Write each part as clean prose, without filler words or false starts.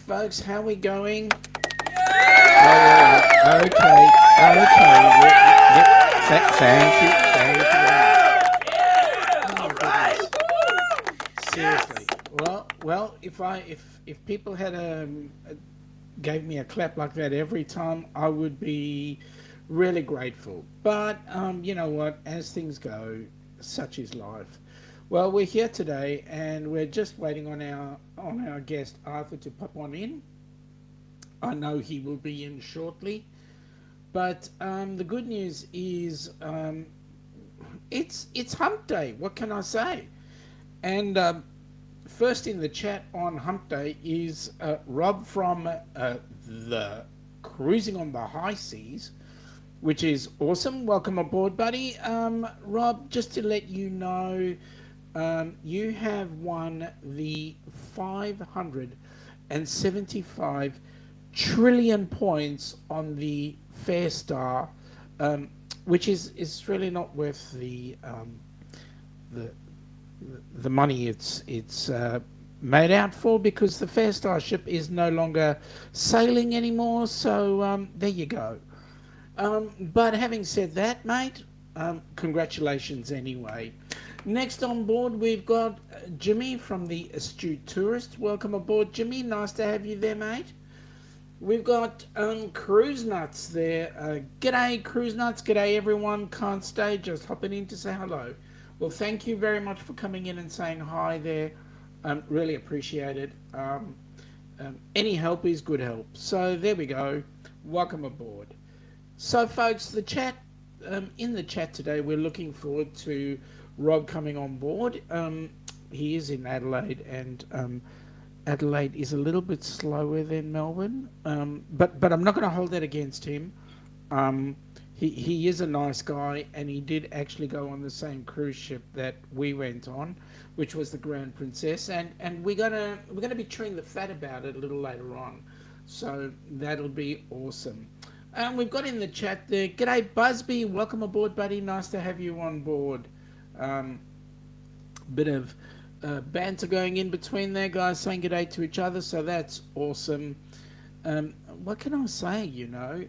folks. How we going? Yeah! Okay. Yep. Thank you. Oh, goodness. Seriously. Well, if people had gave me a clap like that every time, I would be really grateful. But you know what? As things go, such is life. Well, we're here today, and we're just waiting on our guest Arthur to pop on in. I know he will be in shortly, but the good news is it's Hump Day. What can I say? And first in the chat on Hump Day is Rob from the Cruising on the High Seas, which is awesome. Welcome aboard, buddy. Rob, just to let you know, you have won the 575 trillion points on the Fair Star, which is really not worth the money it's made out for, because the Fair Star ship is no longer sailing anymore. So there you go. But having said that, mate, congratulations anyway. Next on board, we've got Jimmy from the Astute Tourist. Welcome aboard, Jimmy. Nice to have you there, mate. We've got Cruise Nuts there. G'day, Cruise Nuts. G'day, everyone. Can't stay, just hopping in to say hello. Well, thank you very much for coming in and saying hi there. Really appreciate it. Any help is good help. So there we go. Welcome aboard. So, folks, the chat in the chat today, we're looking forward to Rob coming on board. He is in Adelaide, and Adelaide is a little bit slower than Melbourne, but I'm not going to hold that against him. He is a nice guy, and he did actually go on the same cruise ship that we went on, which was the Grand Princess, and we're gonna be chewing the fat about it a little later on, so that'll be awesome. We've got in the chat there, g'day Busby, welcome aboard, buddy. Nice to have you on board. Bit of banter going in between there, guys, saying g'day to each other, so that's awesome. What can I say? You know,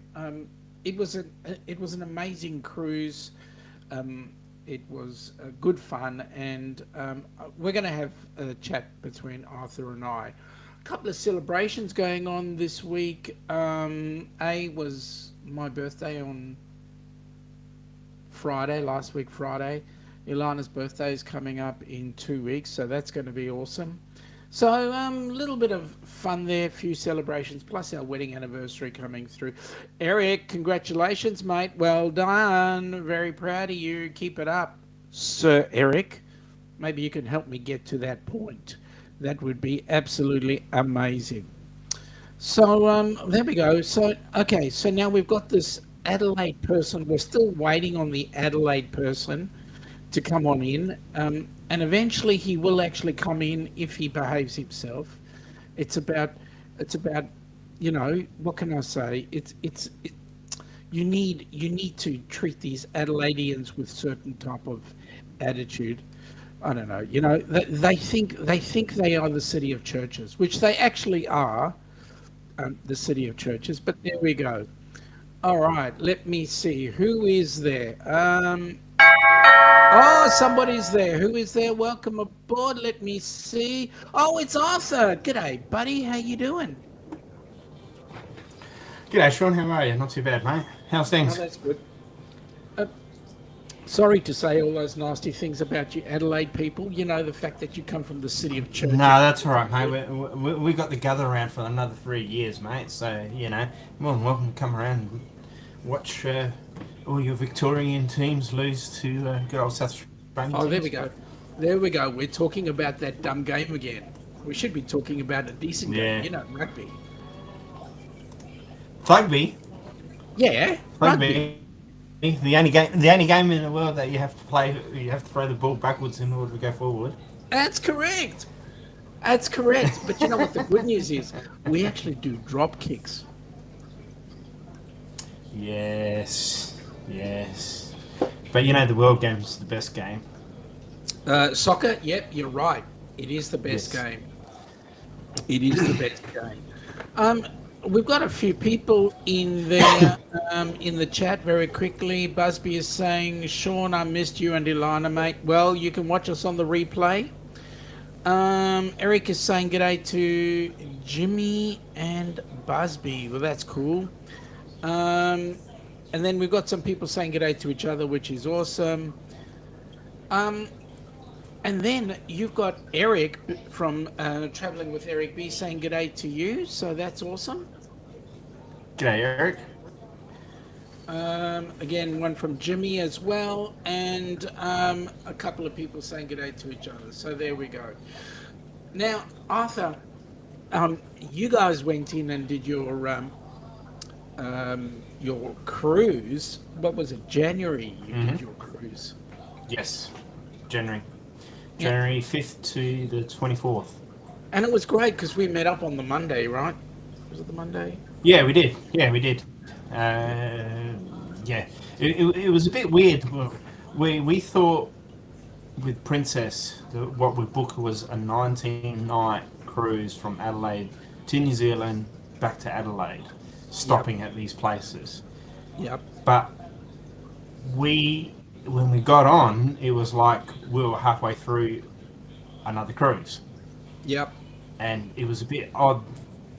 it was an amazing cruise. It was good fun, and we're going to have a chat between Arthur and I. A couple of celebrations going on this week. Was my birthday on Friday, last week Friday. Ilana's birthday is coming up in 2 weeks, so that's going to be awesome. So a little bit of fun there, a few celebrations, plus our wedding anniversary coming through. Eric, congratulations, mate. Well done. Very proud of you. Keep it up, Sir Eric. Maybe you can help me get to that point. That would be absolutely amazing. So there we go. So, okay, so now we've got this Adelaide person. We're still waiting on the Adelaide person to come on in, and eventually he will actually come in if he behaves himself. It's about you know, what can I say? You need to treat these Adelaideans with certain type of attitude. I don't know. You know, they think they are the city of churches, which they actually are, the city of churches. But there we go. All right, let me see who is there. Oh, somebody's there. Who is there? Welcome aboard. Let me see. Oh, it's Arthur. G'day, buddy. How you doing? G'day, Sean. How are you? Not too bad, mate. How's things? Oh, that's good. Sorry to say all those nasty things about you Adelaide people. You know, the fact that you come from the city of church. No, that's all right, mate. We got the gather around for another 3 years, mate. So, you know, more than welcome to come around and watch all your Victorian teams lose to good old South Australian teams. There we go. There we go. We're talking about that dumb game again. We should be talking about a decent game. You know, rugby. Rugby? Yeah, rugby. The only game in the world that you have to play, you have to throw the ball backwards in order to go forward. That's correct. That's correct. But you know what the good news is? We actually do drop kicks. Yes. But you know the world game's the best game. Soccer, yep, you're right. It is the best game. It is the best game. Um, we've got a few people in there in the chat very quickly. Busby is saying, Sean, I missed you and Ilana, mate. Well, you can watch us on the replay. Eric is saying g'day to Jimmy and Busby. Well, that's cool. Um, and then we've got some people saying g'day to each other, which is awesome. Um, and then you've got Eric from Traveling with Eric B saying g'day to you. So that's awesome. G'day, Eric. Again, one from Jimmy as well, and a couple of people saying good day to each other. So there we go. Now, Arthur, you guys went in and did your cruise. What was it? January. You Mm-hmm. did your cruise. Yes, January. Yeah, January 5th to the 24th. and it was great because we met up on the Monday, right? Was it the Monday? Yeah, we did. Yeah, we did. Yeah, it was a bit weird. We thought with Princess that what we booked was a 19-night cruise from Adelaide to New Zealand back to Adelaide, Yep. stopping at these places. Yep. But when we got on, it was like we were halfway through another cruise, Yep. and it was a bit odd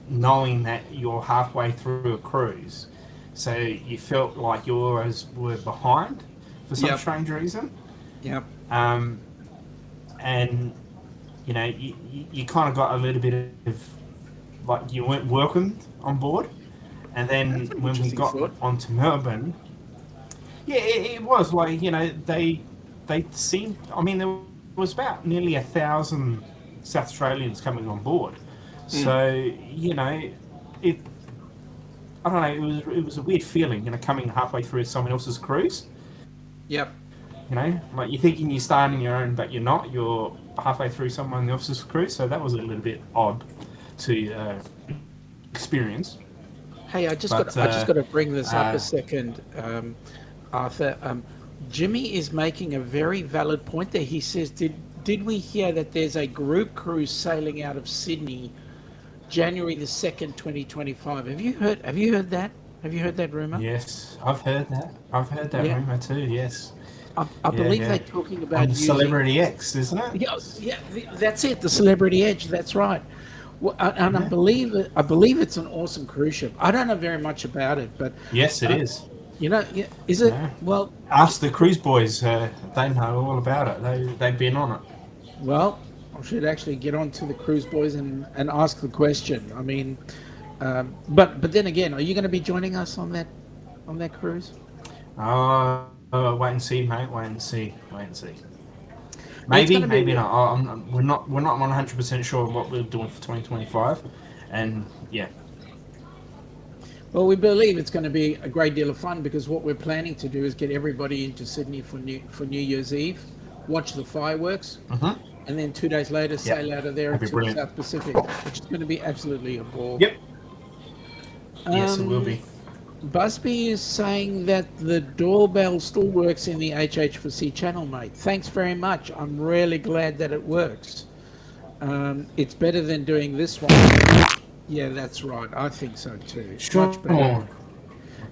knowing that you're halfway through a cruise, so you felt like yours were behind for some Yep. strange reason. Yep. Um, and you kind of got a little bit of like you weren't welcomed on board. And then That's an when we interesting got thought. onto Melbourne, yeah, it was like they seemed. I mean, there was about nearly 1,000 South Australians coming on board. Mm. So it. I don't know. It was a weird feeling, coming halfway through someone else's cruise. Yep. Like you're thinking you're starting your own, but you're not. You're halfway through someone else's cruise, so that was a little bit odd to experience. Hey, But I just got to bring this up a uh, second, Arthur. Jimmy is making a very valid point there. He says, did we hear that there's a group cruise sailing out of Sydney, January the 2nd, 2025? Have you heard that? Have you heard that rumor? yes, I've heard that. I've heard that Yeah, rumor too. Yes, I yeah, believe they're yeah. talking On about the using. Celebrity X, isn't it? Yeah, yeah, that's it. The Celebrity Edge. That's right. Well, and Yeah. I believe it's an awesome cruise ship. I don't know very much about it, but Yes, it uh, is. yeah, is it? Yeah. Well, Ask the cruise boys. They know all about it. They've been on it. well, I should actually get on to the cruise boys and ask the question. I mean, but then again, are you going to be joining us on that cruise? Wait and see, mate. Wait and see. Wait and see. It's going Maybe, to be maybe not. We're not 100% sure what we're doing for 2025, and yeah. well. We believe it's going to be a great deal of fun because what we're planning to do is get everybody into Sydney for New Year's Eve, watch the fireworks, Mm-hmm. and then 2 days later Yep. sail out of there That'd be into the brilliant. South Pacific, which is going to be absolutely a ball. Yep. Yes, it will Um, be. Busby is saying that the doorbell still works in the HH4C channel, mate. Thanks very much. I'm really glad that it works. It's better than doing this one. Yeah, that's right. I think so too. Much better. Sure.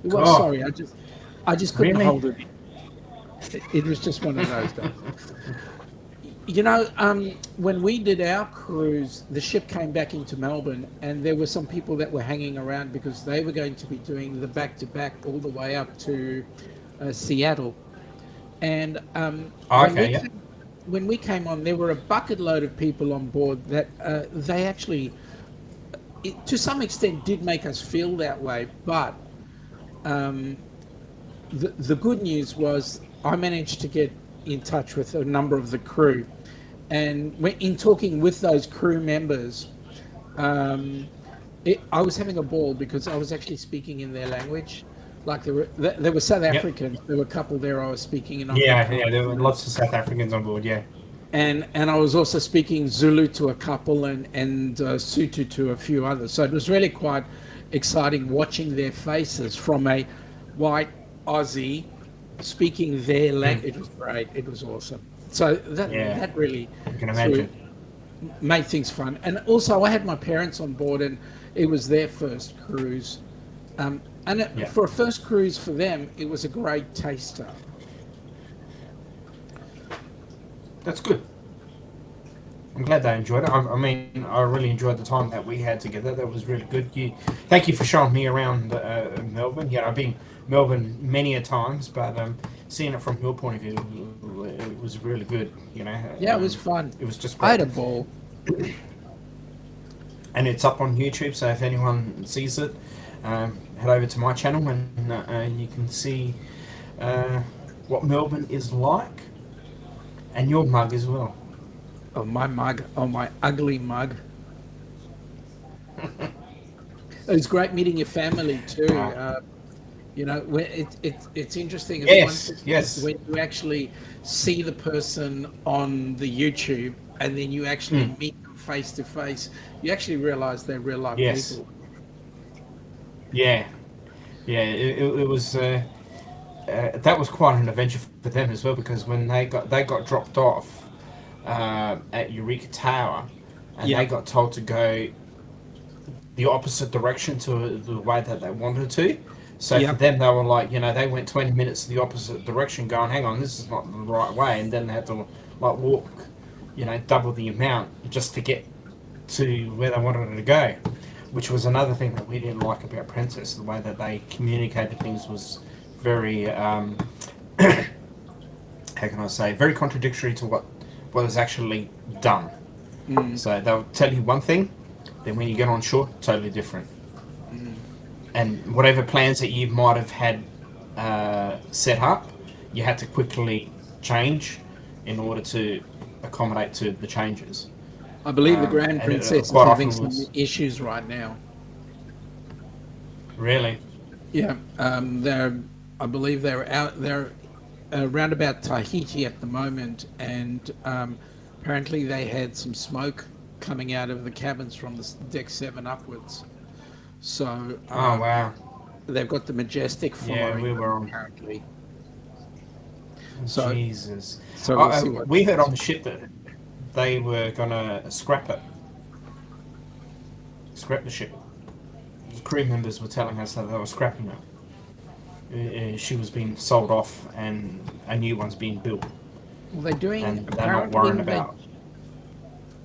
Well, God, sorry, I just couldn't really? hold it. It was just one of those days. When we did our cruise, the ship came back into Melbourne, and there were some people that were hanging around because they were going to be doing the back-to-back all the way up to Seattle. And Oh, okay. Yeah. when we came on, there were a bucket load of people on board that they actually, to some extent, did make us feel that way. But um, the good news was I managed to get in touch with a number of the crew, and in talking with those crew members, I was having a ball because I was actually speaking in their language. Like there were South Yep. Africans. There were a couple there I was speaking, and I could Yeah, yeah. There were lots of South Africans on board. Yeah. and I was also speaking Zulu to a couple and Sutu to a few others. So it was really quite exciting watching their faces from a white Aussie speaking their Mm. language. It was great. It was awesome. So Yeah. that really I can threw imagine. made things fun. And also, I had my parents on board, and it was their first cruise. Yeah, For a first cruise for them, it was a great taster. that's good. I'm glad they enjoyed it. I mean, I really enjoyed the time that we had together. That was really good. Thank you for showing me around Melbourne. Yeah, I've been Melbourne many a times, but seeing it from your point of view, it was really good. Yeah, it was fun. It was just I great, had a ball. and it's up on YouTube. So if anyone sees it, head over to my channel and you can see uh, what Melbourne is like, and your mug as well. Oh, my mug. Oh, my ugly mug. It was great meeting your family too. Uh, It's interesting. It's one yes, thing yes. when you actually see the person on the YouTube and then you actually Mm, meet them face to face. You actually realize they're real life yes. people. Yeah. Yeah. It was. That was quite an adventure for them as well because when they got dropped off at Eureka Tower, and Yeah, they got told to go the opposite direction to the way that they wanted to. So for yeah. them, they were like, they went 20 minutes the opposite direction, going, "Hang on, this is not the right way," and then they had to like walk, double the amount just to get to where they wanted to go, which was another thing that we didn't like about Princess. The way that they communicated things was very, how can I say, very contradictory to what was actually done. Mm, So they'll tell you one thing, then when you get on shore, totally different. mm. And whatever plans that you might have had set up, you had to quickly change in order to accommodate to the changes. I believe the Grand And Princess is quite having often some was issues right now. really, Yeah, I believe they're out. They're around about Tahiti at the moment, and apparently they had some smoke coming out of the cabins from the deck seven upwards. So oh wow, they've got the Majestic yeah, following we them were on. apparently. So Jesus, we'll see what we heard on happens. the ship that they were gonna scrap the ship. The crew members were telling us that they were scrapping it. She was being sold off, and a new one's being built, Well, they're doing and they're not worrying about.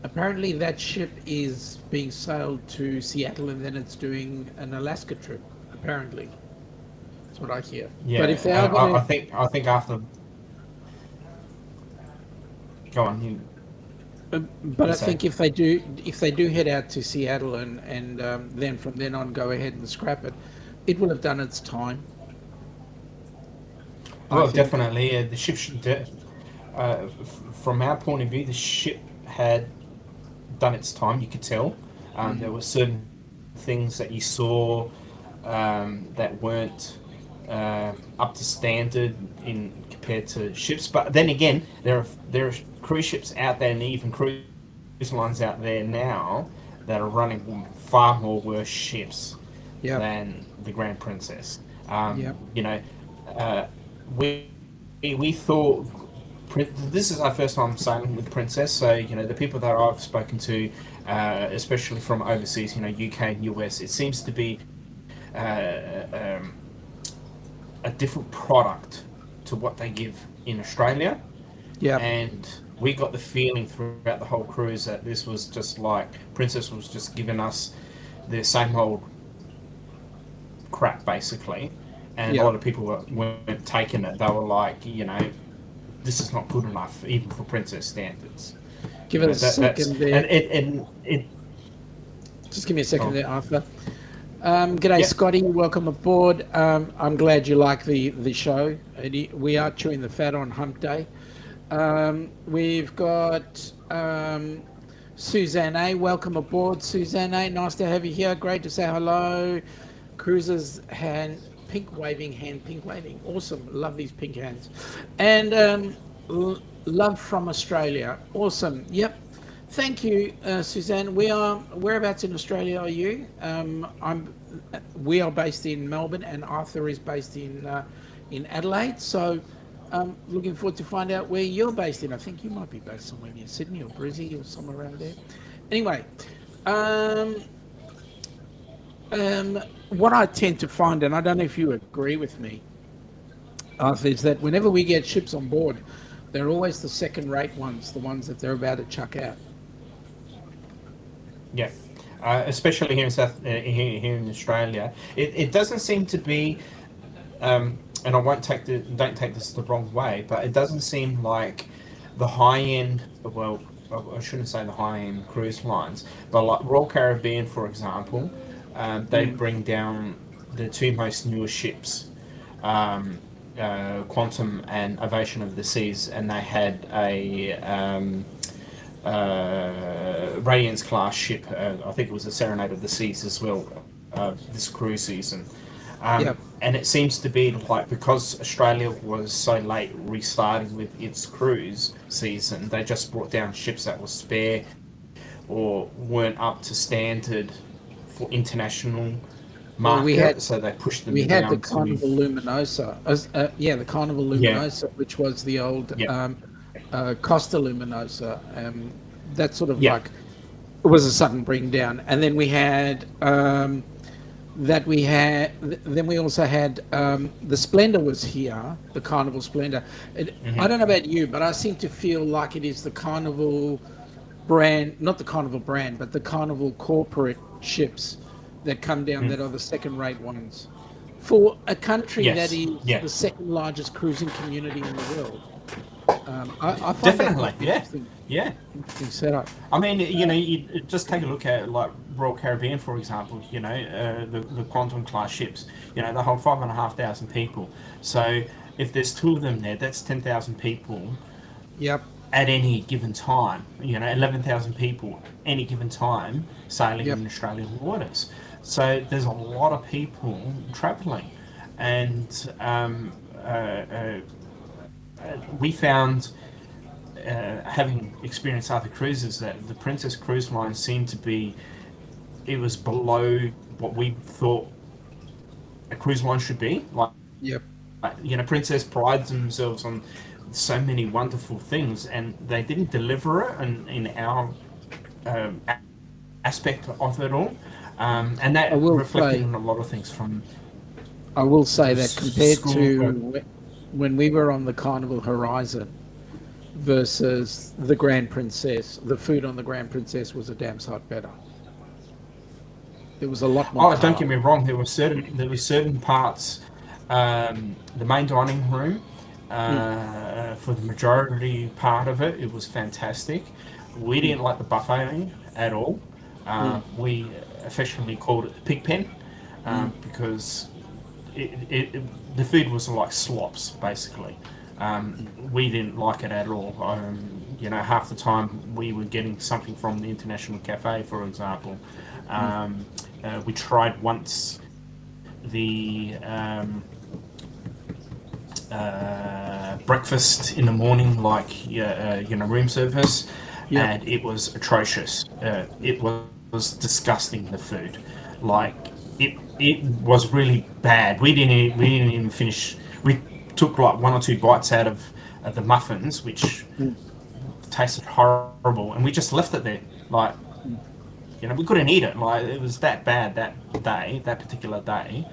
apparently that ship is being sailed to Seattle, and then it's doing an Alaska trip. Apparently, that's what I hear. But if Yeah, they are going I think after. Go on, But you I say. think if they do head out to Seattle and then from then on go ahead and scrap it, it will have done its time. I Well, think. definitely, the ship from our point of view, the ship had done its time. You could tell. There Mm, were certain things that you saw that weren't up to standard in compared to ships. But then again, there are cruise ships out there, and even cruise lines out there now that are running far more worse ships yep. than the Grand Princess. Yep. Uh, we thought this is our first time sailing with Princess, so the people that I've spoken to, especially from overseas, UK and US, it seems to be a different product to what they give in Australia, Yep. and we got the feeling throughout the whole cruise that this was just like Princess was just giving us the same old crap basically, and a lot Yep. of people weren't taking it. They were like, this is not good enough even for Princess standards. Give it a That's second there. and it. Just give me a second Oh, there, Arthur. G'day, yeah. Scotty. Welcome aboard. I'm glad you like the show. We are chewing the fat on Hump Day. We've got Suzanne A. Welcome aboard, Suzanne A. Nice to have you here. Great to say hello. Cruisers hand pink waving. Awesome. Love these pink hands. And love from Australia. Awesome. Yep. Thank you, Suzanne. Whereabouts in Australia are you? We are based in Melbourne, and Arthur is based in Adelaide. So Looking forward to find out where you're based in. I think you might be based somewhere near Sydney or Brizzy or somewhere around there. Anyway, um, what I tend to find, and I don't know if you agree with me, Arthur, is that whenever we get ships on board, they're always the second-rate ones, the ones that they're about to chuck out. Yeah, especially here in here in Australia, it doesn't seem to be. And I won't don't take this the wrong way, but it doesn't seem like the high end. Well, I shouldn't say the high end cruise lines, but like Royal Caribbean, for example, they Mm. bring down the two most newest ships, um, Quantum and Ovation of the Seas, and they had a Radiance class ship. I think it was a Serenade of the Seas as well. This cruise season, Yep. and it seems to be like because Australia was so late restarting with its cruise season, they just brought down ships that were spare or weren't up to standard for international Well, market, so they pushed we them had the down to Carnival Luminosa. Yeah, the Carnival yeah, Luminosa, which was the old yeah, Costa Luminosa. That sort of yeah, like it was a sudden bring down, and then we had then we also had the Splendor was here, the Carnival Splendor. I don't know about you, but I seem to feel like it is the Carnival brand, not the Carnival brand, but the Carnival corporate ships that come down that are the second-rate ones. For a country that yes, is yeah, the second largest cruising community in the world, I find that definitely, quite yeah, interesting, yeah. interesting setup. I mean, you just take a look at like Royal Caribbean, for example. The Quantum class ships. They hold 5,500 people. So if there's two of them there, that's 10,000 people Yep, at any given time. 11,000 people any given time sailing yep. in Australian waters. So there's a lot of people travelling, and we found having experienced other cruises that the Princess Cruise Line seemed to be it was below what we thought a cruise line should be. Yep. Princess prides themselves on so many wonderful things, and they didn't deliver it in our um, aspect of it all, and I that will reflected say, in a lot of things from I will say that compared school. to when we were on the Carnival Horizon versus the Grand Princess, the food on the Grand Princess was a damn sight better. There was a lot more Oh, don't colour. get me wrong. There were certain parts, the main dining room, Mm, for the majority part of it, it was fantastic. We mm, didn't like the buffet at all. mm, We affectionately called it the pig pen, mm. because the food was like slops basically. We didn't like it at all. Half the time we were getting something from the International Cafe, for example. Mm. We tried once the breakfast in the morning, like room service, Yep. and it was atrocious. It was disgusting. The food, like it was really bad. We didn't even finish. We took like one or two bites out of the muffins, which Mm, tasted horrible, and we just left it there. Like mm. we couldn't eat it. Like it was that bad that particular day,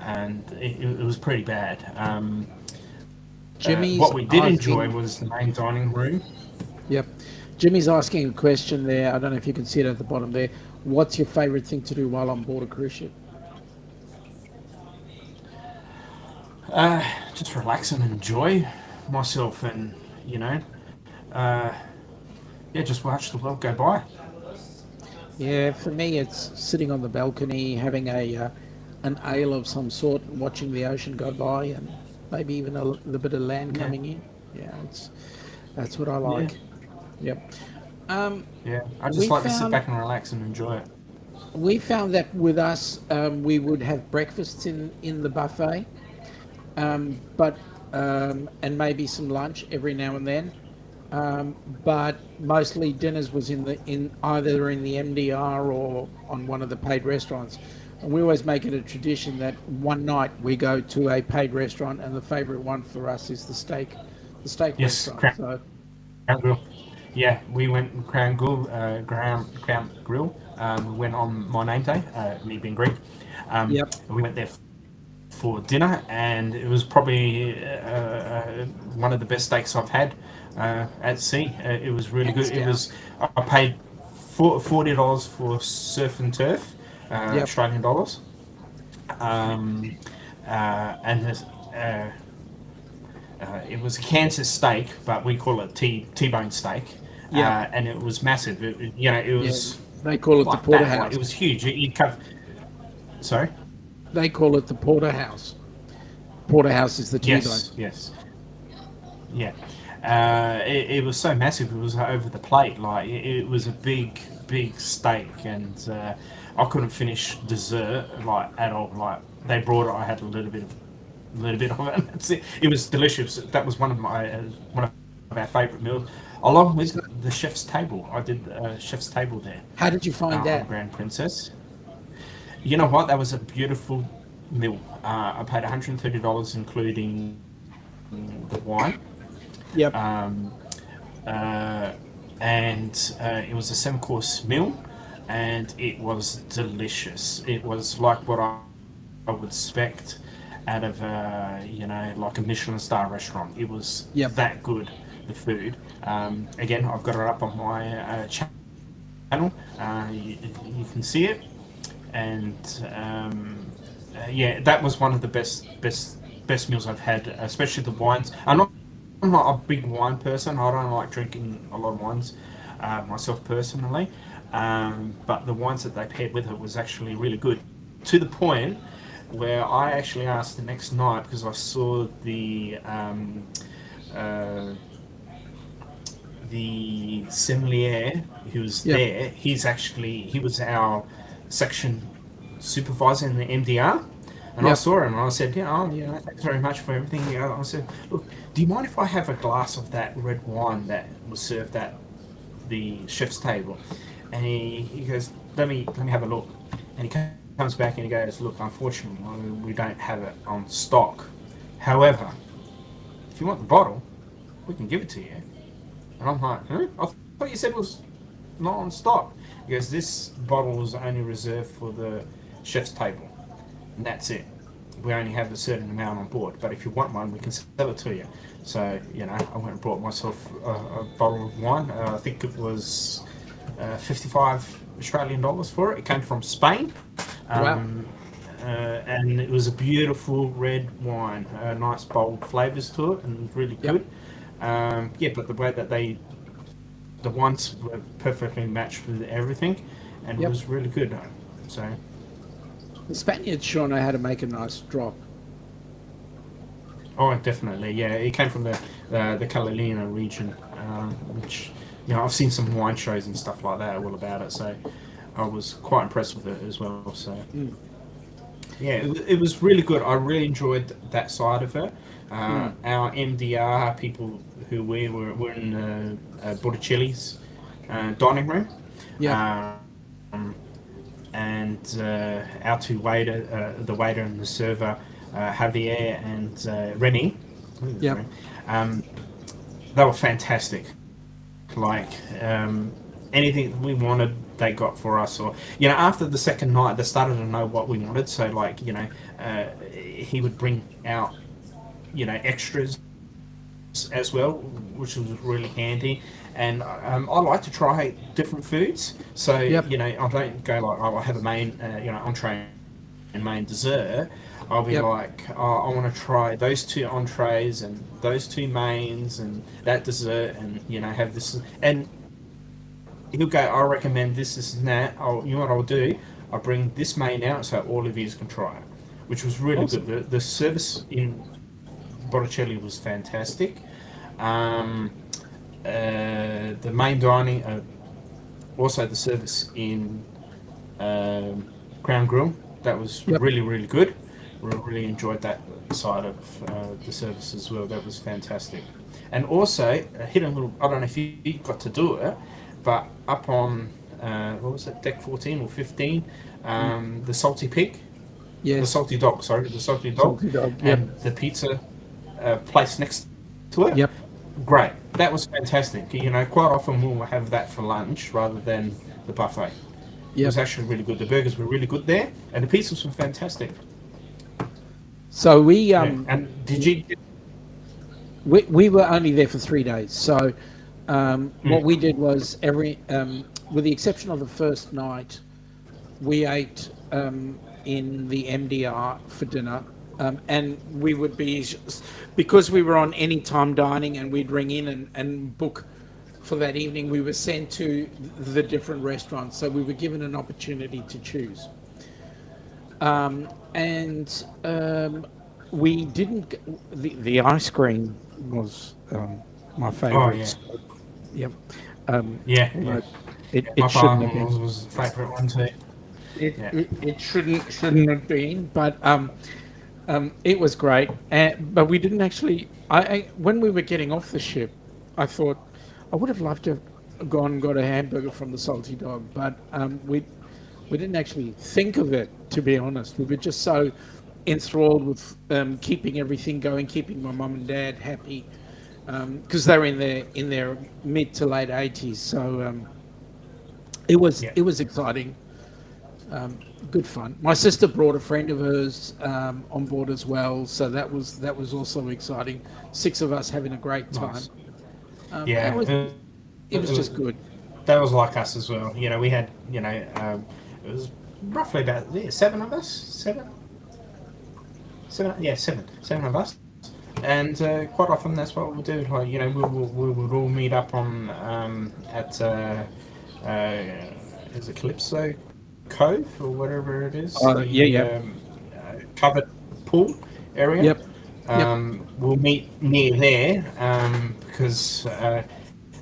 and it was pretty bad. What Jimmy's we did enjoy asking, was the main dining room. yep. Jimmy's asking a question there. I don't know if you can see it at the bottom there. What's your favourite thing to do while on board a cruise ship? Just relax and enjoy myself, and you know, uh, yeah, just watch the world go by. Yeah, for me, it's sitting on the balcony, having an ale of some sort, and watching the ocean go by, and maybe even a little bit of land Yeah, coming in. Yeah, that's what I yeah, like. Yep. Um, yeah. I just we like to sit found back and relax and enjoy it. we found that with us, we would have breakfasts in the buffet, but and maybe some lunch every now and then. But mostly dinners was in either in the MDR or on one of the paid restaurants. And we always make it a tradition that one night we go to a paid restaurant, and the favourite one for us is the steak Yes, restaurant. Crown So, Grill. Yeah, we went Crown Grill. We went on my name day, me being Greek. yep, We went there for dinner, and it was probably one of the best steaks I've had at sea. It was really hands good. It down. was I paid $40 for surf and turf, Yep, Australian dollars, um, and it was a Kansas steak, but we call it T-bone steak, yep, and it was massive. It yeah. was They call it the like that. Like porterhouse. it was huge. You cut. Sorry. They call it the porterhouse. Porterhouse is the T-bone. Yes. Yes. Yeah. It was so massive. It was over the plate. Like it was a big steak, and I couldn't finish dessert like at all. Like they brought it, I had a little bit of it. And that's it. It was delicious. That was one of our favourite meals, along with So, the chef's table. I did chef's table there how did you find on that? Grand Princess. You know what? That was a beautiful meal. I paid $130, including the wine. Yep, Um, uh, and it was a 7 course meal, and it was delicious. It was like what I would expect out of like a Michelin star restaurant. It was yep. that good, the food. Again, I've got it up on my channel. You can see it, and yeah, that was one of the best meals I've had, especially the wines. I'm not a big wine person. I don't like drinking a lot of wines myself personally, but the wines that they paired with it was actually really good, to the point where I actually asked the next night, because I saw uh, the sommelier who was Yep. there. He was our section supervisor in the MDR. And I Yep. saw him and I said, thanks very much for everything. I said, look, do you mind if I have a glass of that red wine that was served at the chef's table? And he goes, let me have a look. And he comes back and he goes, look, unfortunately, we don't have it on stock. However, if you want the bottle, we can give it to you. And I'm like, I thought you said it was not on stock. He goes, this bottle is only reserved for the chef's table, and that's it. We only have a certain amount on board, but if you want one, we can sell it to you. So, I went and bought myself a bottle of wine. I think it was 55 Australian dollars for it. It came from Spain. Wow. And it was a beautiful red wine, nice bold flavours to it, and really Yep. good. Yeah, but the way that the wines were perfectly matched with everything, and it Yep. was really good. So, The Spaniards sure know how to make a nice drop. oh, definitely, yeah. It came from the Catalina region, which I've seen some wine shows and stuff like that all about it. So I was quite impressed with it as well. So Mm. yeah, it was really good. I really enjoyed that side of it. Mm. Our MDR people who we were in Botticelli's dining room, Yep. um, and our two the waiter and the server, Javier and Rennie, Yep. um, they were fantastic. Like anything that we wanted, they got for us. Or after the second night, they started to know what we wanted. So like he would bring out extras as well, which was really handy. And I like to try different foods. So Yep. I don't go like, oh, I have a main entree and main dessert. I'll be Yep. like, oh, I want to try those two entrees and those two mains and that dessert, and have this. And he'll go, I recommend this and that. You know what I'll do? I'll bring this main out so all of you can try it, which was really Awesome. good. The service in Botticelli was fantastic. The main dining, also the service in Crown Grill, that was Yep. really, really good. Really enjoyed that side of the service as well. That was fantastic. And also, a hidden little, I don't know if you got to do it, but up on, what was it, deck 14 or 15, the salty pig, the Yes. salty dog. Sorry, the salty dog, Salty dog. Yep. and the pizza place next to it. Yep. Great. That was fantastic. Quite often we'll have that for lunch rather than the buffet. It Yep. was actually really good. The burgers were really good there, and the pizzas were fantastic. So we Yeah. And did you? we were only there for 3 days. So what Mm. we did was with the exception of the first night, we ate in the MDR for dinner, and we would be because we were on anytime dining, and we'd ring in and book for that evening. We were sent to the different restaurants, so we were given an opportunity to choose. And we didn't. The ice cream was my Oh yeah, favourite. Yep. yeah, You yeah. know, Yeah, my it shouldn't have father-in-law's been. was a favourite one too. Yeah. It shouldn't have been, but it was great. But we didn't actually. When we were getting off the ship, I thought I would have loved to have gone and got a hamburger from the Salty Dog, but we didn't actually think of it. To be honest, we were just so enthralled with keeping everything going, keeping my mum and dad happy, because they were in their mid to late 80s. So Yeah. it was exciting. Good fun. My sister brought a friend of hers on board as well, so that was also exciting. 6 of us having a great time. Nice. It Yeah. was it It was was, just good. that was like us as well. We had, it was roughly about seven of us. Seven. Yeah, seven of us. And quite often that's what we'll do. Like, we would all meet up on at uh, is it Calypso Cove or whatever it is, Yeah, the yeah, covered pool area. yep, yep. We'll meet near there because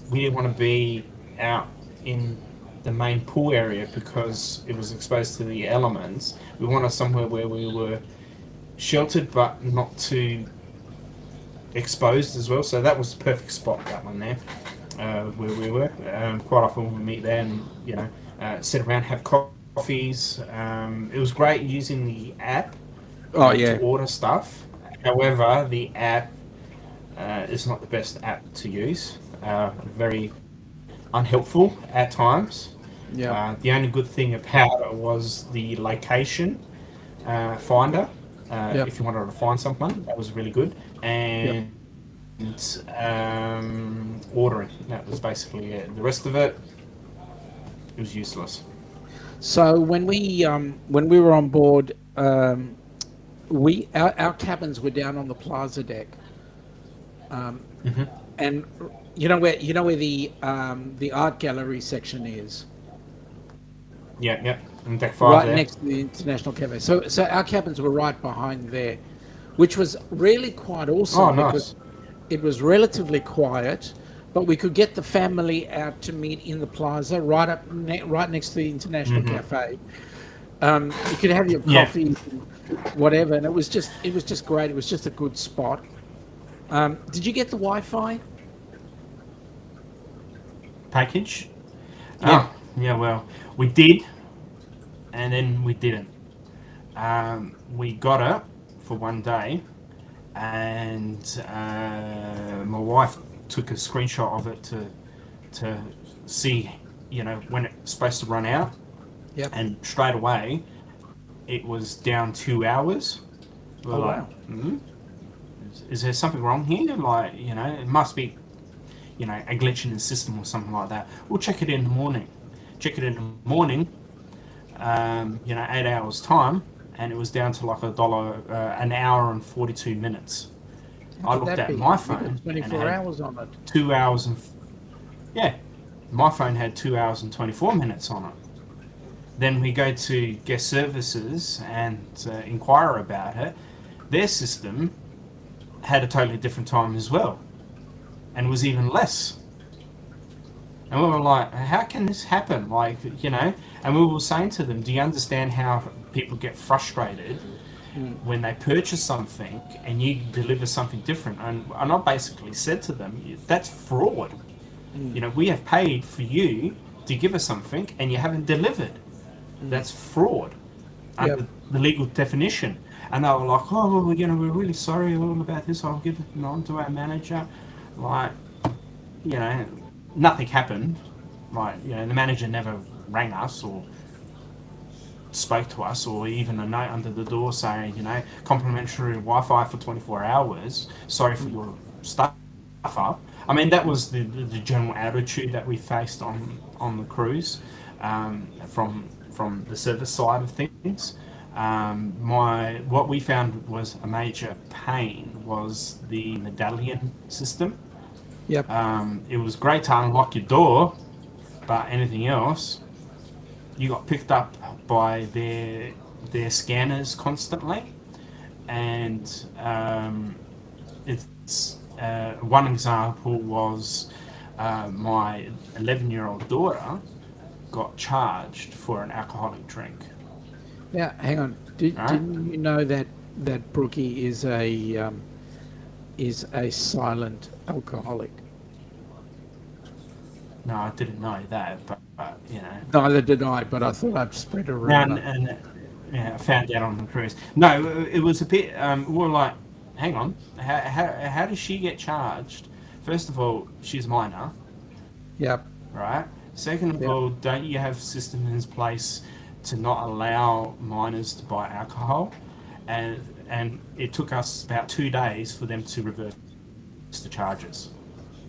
we didn't want to be out in the main pool area because it was exposed to the elements. We wanted somewhere where we were sheltered but not too exposed as well. So that was the perfect spot, that one there, where we were. Quite often we meet there and sit around, have coffees. It was great using the app Oh to yeah, order stuff. However, the app is not the best app to use. Very unhelpful at times. yeah, The only good thing about it was the location finder. yep, If you wanted to find someone, that was really good. yep. And ordering. That was basically it. The rest of it was useless. So when we were on board, our cabins were down on the plaza deck, Hmm. and you know where the art gallery section is, Yeah, yeah. And deck five right there. next to the International Cafe. So our cabins were right behind there, which was really quite Oh, awesome nice. because it was relatively quiet, but we could get the family out to meet in the plaza right next to the International Hmm. Cafe. You could have your Yeah. coffee, whatever, and it was just great. It was just a good spot. Did you get the Wi-Fi? Package. Yeah. Oh, yeah. Well, we did, and then we didn't. We got it for one day, and my wife took a screenshot of it to see, when it's supposed to run out, Yep. and straight away, it was down 2 hours. We Oh were like, wow. is there something wrong here? Like, it must be, a glitch in the system or something like that. We'll check it in the morning. Check it in the morning, 8 hours time, and it was down to like $1, an hour and 42 minutes. How I could looked that at be? my We got phone and it 24 had hours on it. 2 hours and, yeah, my phone had 2 hours and 24 minutes on it. Then we go to guest services and inquire about it. Their system had a totally different time as well, and was even less. And we were like, how can this happen? Like, and we were saying to them, do you understand how people get frustrated when they purchase something and you deliver something different? And I basically said to them, that's fraud. We have paid for you to give us something and you haven't delivered. That's fraud Yep. under the legal definition. And they were like, oh, well, we're really sorry all about this. I'll give it on to our manager. Like, nothing happened. Like, the manager never rang us or spoke to us, or even a note under the door saying, complimentary Wi-Fi for 24 hours. Sorry for your stuff up. I mean, that was the general attitude that we faced on the cruise, from the service side of things. What we found was a major pain was the medallion system. Yep. It was great to unlock your door, but anything else, you got picked up by their scanners constantly, and it's one example was my 11-year-old daughter got charged for an alcoholic drink. Now, hang on. Right? Didn't you know that Brookie is a silent alcoholic? No, I didn't know that, but Neither did I, but I thought I'd spread a rumor. and I found out on the cruise. No, it was a bit. We were like, hang on, how does she get charged? First of all, she's minor, Yep. right? Second of Yep. all, don't you have systems in place to not allow minors to buy alcohol? And it took us about 2 days for them to reverse the charges.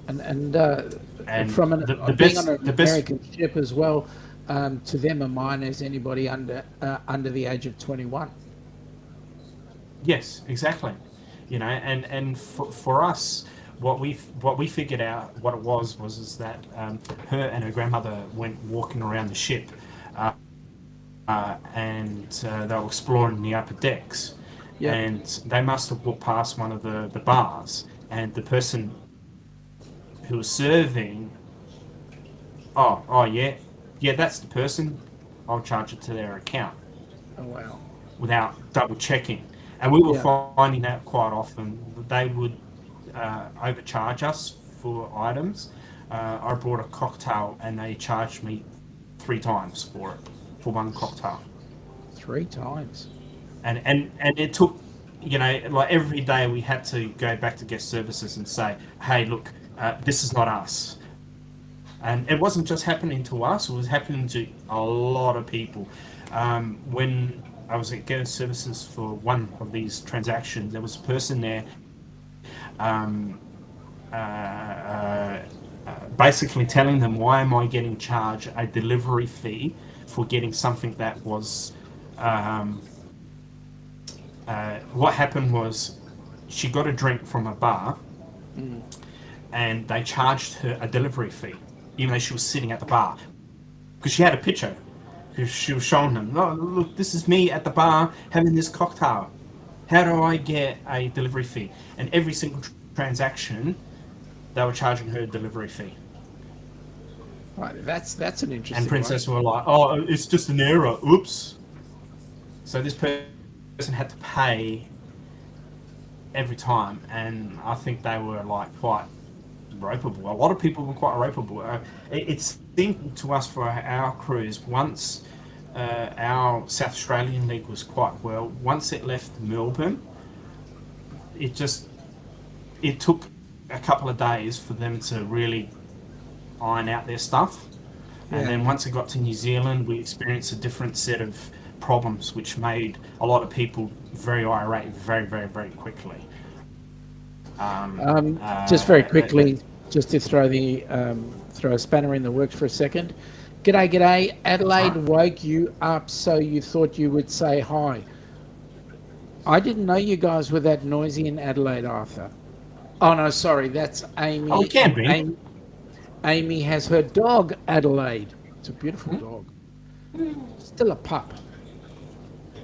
And And from the being on best, an the best, American ship as well, to them a minor is anybody under the age of 21. yes, exactly. And for us, what we figured out what it was is that her and her grandmother went walking around the ship, and they were exploring the upper decks, Yep. and they must have walked past one of the bars, and the person who was serving, oh yeah, that's the person. I'll charge it to their account Oh wow. without double checking. And we were Yeah. finding that quite often. They would overcharge us for items. I brought a cocktail and they charged me 3 times for it, for one cocktail. 3 times. And it took, like every day we had to go back to guest services and say, hey, look, this is not us. And it wasn't just happening to us, it was happening to a lot of people. When I was at guest services for one of these transactions, there was a person there um, basically telling them, why am I getting charged a delivery fee for getting something that was. What happened was she got a drink from a bar and they charged her a delivery fee, even though she was sitting at the bar. Because she had a picture. She was showing them, oh, look, this is me at the bar having this cocktail. How do I get a delivery fee? And every single transaction, they were charging her a delivery fee. Right. That's an interesting And Princess one. were like, oh, it's just an error. Oops. So this person had to pay every time, and I think they were like quite ropeable. A lot of people were quite ropeable. It seemed to us for our cruise, once our South Australian league was quite well. Once it left Melbourne, it took a couple of days for them to really iron out their stuff. And Yeah. then once it got to New Zealand, we experienced a different set of problems, which made a lot of people very irate very, very, very quickly. Just very quickly, just to throw a spanner in the works for a second. G'day, g'day. Adelaide woke you up so you thought you would say hi. I didn't know you guys were that noisy in Adelaide, Arthur. Oh no, sorry, that's Amy. Oh, it can be. Amy has her dog, Adelaide. It's a beautiful dog. Still a pup.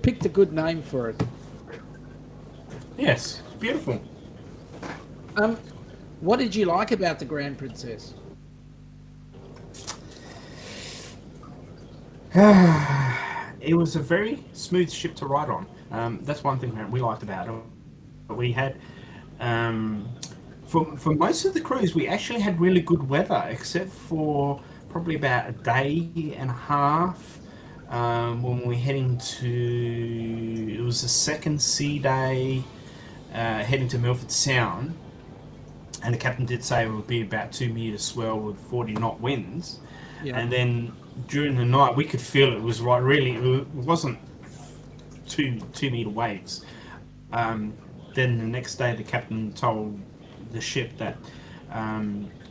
Picked a good name for it. Yes, beautiful. What did you like about the Grand Princess? It was a very smooth ship to ride on. That's one thing that we liked about it. We had, for most of the cruise, we actually had really good weather, except for probably about a day and a half when we were heading to, it was the second sea day, heading to Milford Sound, and the captain did say it would be about 2 metre swell with 40 knot winds, Yeah. and then during the night we could feel it was right. Really, it wasn't 2 metre waves. Then the next day, the captain told the ship that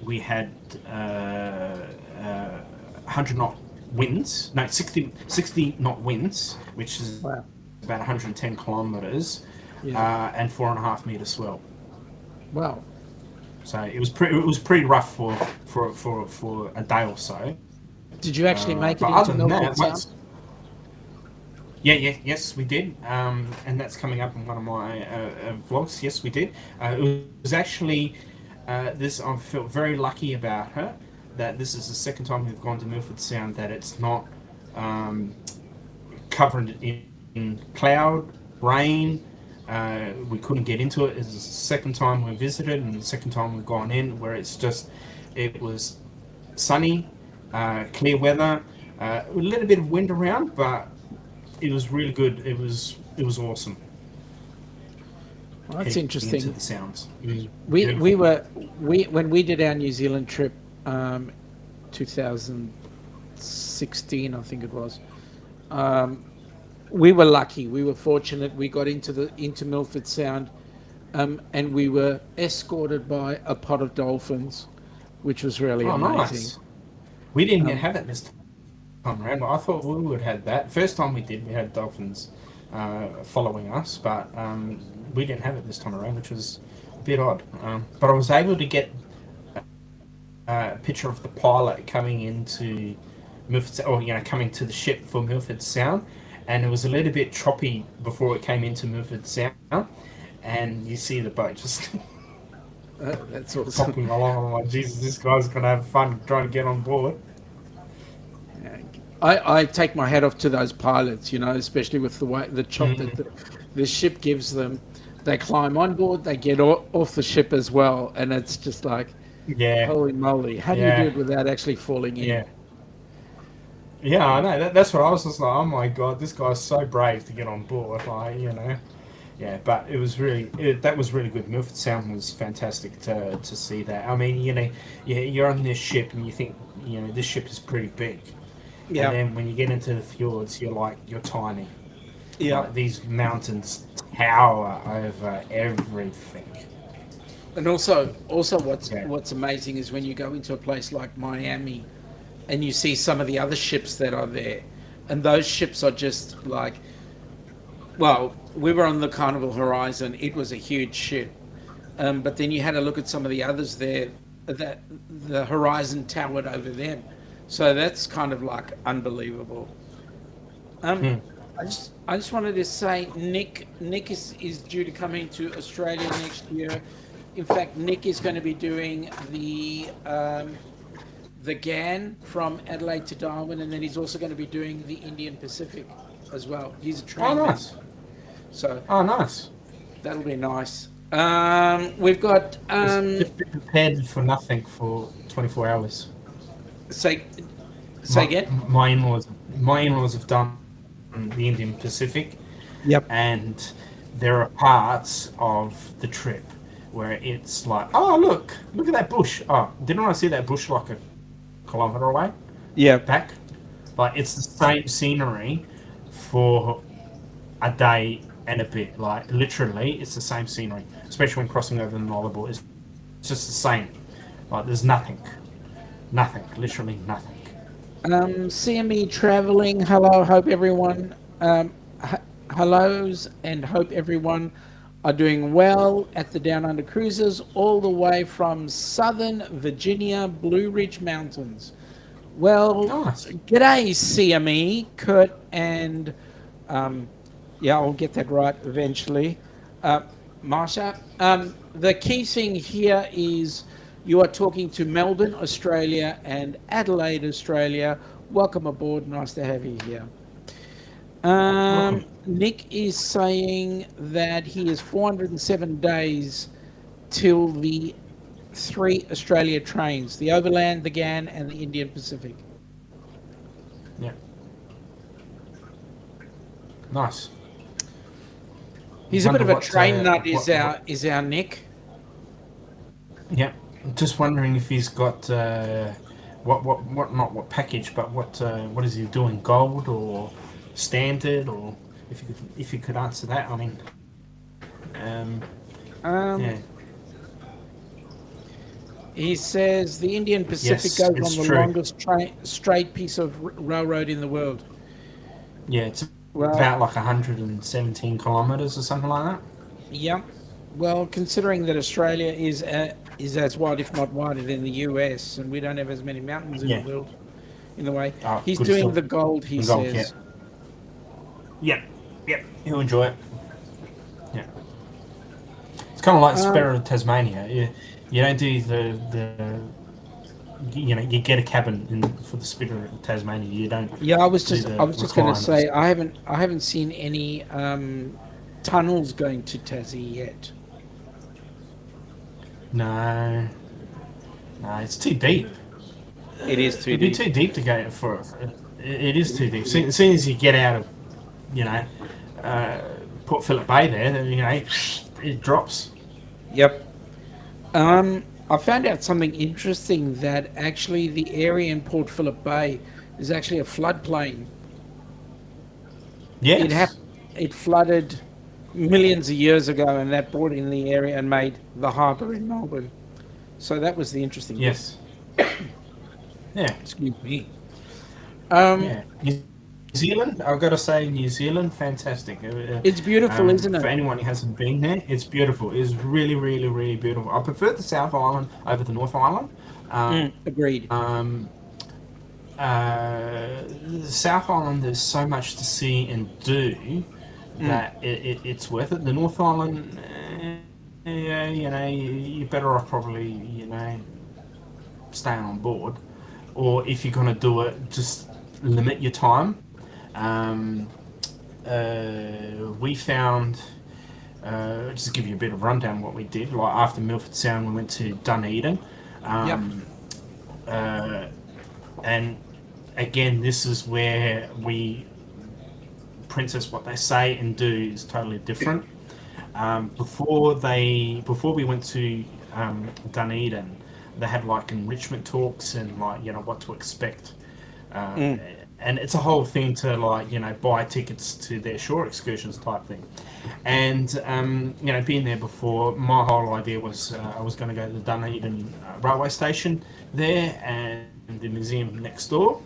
we had 100 knot winds, no, 60 knot winds, which is Wow. about 110 kilometres, Yeah. and 4.5 metre swell. Wow. So it was pretty rough for a day or so. Did you actually make But it other into than Milford that, Sound? yes, we did, and that's coming up in one of my vlogs. Yes, we did. It was actually this. I felt very lucky about her. That this is the second time we've gone to Milford Sound that it's not covered in cloud, rain. We couldn't get into it. It's the second time we visited, and the second time we've gone in, where it was sunny, clear weather, a little bit of wind around, but it was really good. It was awesome. Well, that's Heading into interesting. the sounds. It was We beautiful. we were we when we did our New Zealand trip, 2016, I think it was. Um, we were lucky. We were fortunate. We got into Milford Sound, and we were escorted by a pod of dolphins, which was really Oh, amazing. nice. We didn't Um, have it this time around. I thought we would have had that. First time we did, we had dolphins following us, but we didn't have it this time around, which was a bit odd. But I was able to get a picture of the pilot coming into Milford, or coming to the ship for Milford Sound, and it was a little bit choppy before it came into Milford Sound, and you see the boat just that's awesome. popping along. I'm like, Jesus, this guy's gonna have fun trying to get on board. Yeah. I take my hat off to those pilots, especially with the chop that Mm, the ship gives them. They climb on board, they get off the ship as well, and it's just like, yeah, holy moly, how do you do yeah, it without actually falling in? yeah. Yeah, I know. That's what I was just like. Oh my god, this guy's so brave to get on board. Yeah. But that was really good. Milford Sound was fantastic to see that. I mean, yeah, you're on this ship and you think, this ship is pretty big, and Yeah, then when you get into the fjords, you're tiny. yeah. Like these mountains tower over everything. And also Yeah. what's amazing is when you go into a place like Miami and you see some of the other ships that are there, and those ships are just like, well, we were on the Carnival Horizon. It was a huge ship. But then you had a look at some of the others there that the horizon towered over them. So that's kind of like unbelievable. Um, Hmm. I just wanted to say Nick is due to come into Australia next year. In fact, Nick is going to be doing the GAN from Adelaide to Darwin, and then he's also going to be doing the Indian Pacific as well. He's a Oh, trained member, nice. so Oh, nice. that'll be nice. We've got Just be prepared for nothing for 24 hours. say say My, again. my in-laws, my in-laws have done the Indian Pacific, Yep. and there are parts of the trip where it's like, oh look at that bush. Oh, didn't I see that bush like a kilometre away Yep. back? Like it's the same scenery for a day and a bit. Like literally, it's the same scenery, especially when crossing over the Nullarbor. It's just the same. Like there's nothing, literally nothing. CME traveling. Hello. Hope everyone. Hellos and hope everyone are doing well at the Down Under Cruises, all the way from Southern Virginia, Blue Ridge Mountains. Well, Nice. g'day, CME, Kurt, and yeah, I'll get that right eventually. Uh, Marsha, the key thing here is you are talking to Melbourne, Australia, and Adelaide, Australia. Welcome aboard. Nice to have you here. Welcome. Nick is saying that he is 407 days till the three Australia trains, the Overland, the GAN, and the Indian Pacific. Yeah. Nice. He's a bit Wonder of a train nut. what? Is our Nick? Yeah. Just wondering if he's got what not what package, but what is he doing? Gold or standard, or if you could answer that. I mean, yeah. Um, he says the Indian Pacific Yes, goes it's on the true. longest straight piece of railroad in the world. Yeah, it's Well, about like 117 kilometers or something like that. yeah. Well, considering that Australia is as wide, if not wider, than the U.S., and we don't have as many mountains in the Yeah. world, in the way Oh, he's good. He's doing still the gold. He in gold. Yeah. says, Yep. Yep. He'll enjoy it. Yeah. It's kind of like um, Spirit of Tasmania. You don't do the you get a cabin for the Spirit of Tasmania. You don't yeah. do I the was just going to recliners. say I haven't seen any tunnels going to Tassie yet. No, no, it's too deep. It is too It'd be deep. too deep to go for. It is It too is deep. too deep. As soon as you get out of, you know, uh, Port Phillip Bay, there, then it drops. Yep. I found out something interesting that actually the area in Port Phillip Bay is actually a floodplain. It Yes. hap- it flooded millions of years ago, and that brought in the area and made the harbour in Melbourne. So that was the interesting bit. Yes. Yeah. Excuse me. Um, Yeah. New Zealand, I've got to say, New Zealand, fantastic. it's beautiful, isn't For it? anyone who hasn't been there, it's beautiful. It's really, really, really beautiful. I prefer the South Island over the North Island. Agreed. Um, the South Island, there's so much to see and do Mm, that it's worth it. The North Island, yeah, you're better off probably, staying on board. Or if you're going to do it, just limit your time. Um, we found, just to give you a bit of rundown what we did, like after Milford Sound, we went to Dunedin. yep. Um, uh, and again, this is where Princess, what they say and do is totally different. Before we went to Dunedin, they had like enrichment talks and like what to expect, uh, Mm, and it's a whole thing to like buy tickets to their shore excursions type thing. And being there before, my whole idea was I was going to go to the Dunedin railway station there and the museum next door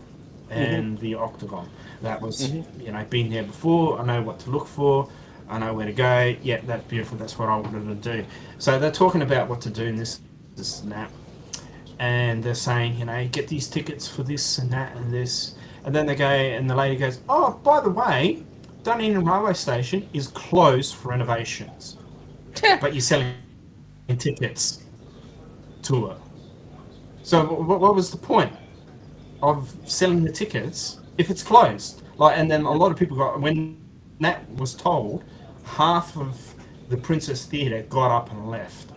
hmm and the Octagon. That was, hmm been there before. I know what to look for. I know where to go. Yeah, that's beautiful. That's what I wanted to do. So they're talking about what to do in this and that, and they're saying, get these tickets for this and that and this, and then they go, and the lady goes, oh, by the way, Dunedin railway station is closed for renovations, but you're selling tickets to it. So what was the point of selling the tickets if it's closed? Like, and then a lot of people got when that was told, half of the Princess Theatre got up and left.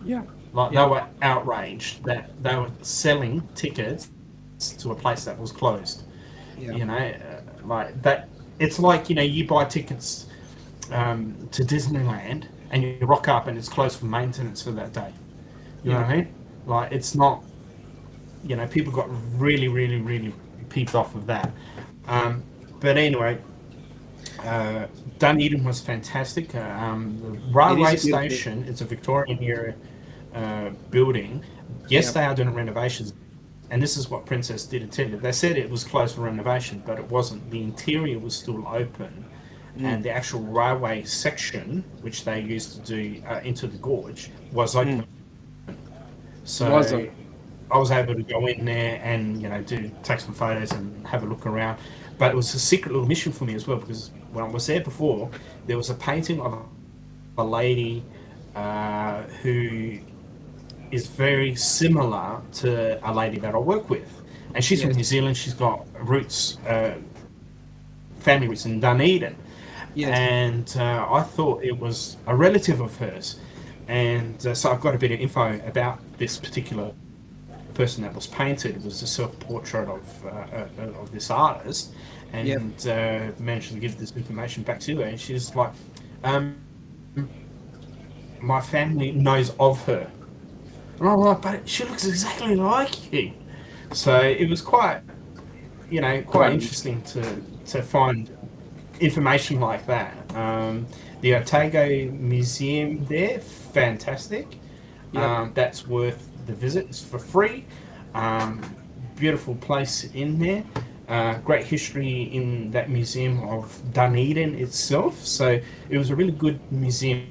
Yeah. Like they Yeah. were outraged that they were selling tickets to a place that was closed. Yeah. Like that. It's like you buy tickets to Disneyland and you rock up and it's closed for maintenance for that day. You know Yeah. what I mean? Like it's not. People got really, really, really peeved off of that. Um, but anyway, Dunedin was fantastic. The It is railway a beautiful. station, it's a Victorian era building. Yes, Yeah. they are doing renovations, and this is what Princess did attend it. They said it was closed for renovation, but it wasn't. The interior was still open, Mm, and the actual railway section, which they used to do into the gorge, was open. mm. Was So it? I was able to go in there and do take some photos and have a look around. But it was a secret little mission for me as well because when I was there before, there was a painting of a lady who is very similar to a lady that I work with, and she's from Yes. New Zealand. She's got roots, family roots in Dunedin, Yes. and I thought it was a relative of hers, and so I've got a bit of info about this particular person that was painted was a self-portrait of this artist, Yep. and managed to give this information back to her. And she's like, um, "My family knows of her." And I'm like, "But she looks exactly like you." So it was quite, quite Great. interesting to find information like that. The Otago Museum there, fantastic. Yep. That's worth the visit. It's for free. Um, Beautiful place in there. Great history in that museum of Dunedin itself. So it was a really good museum,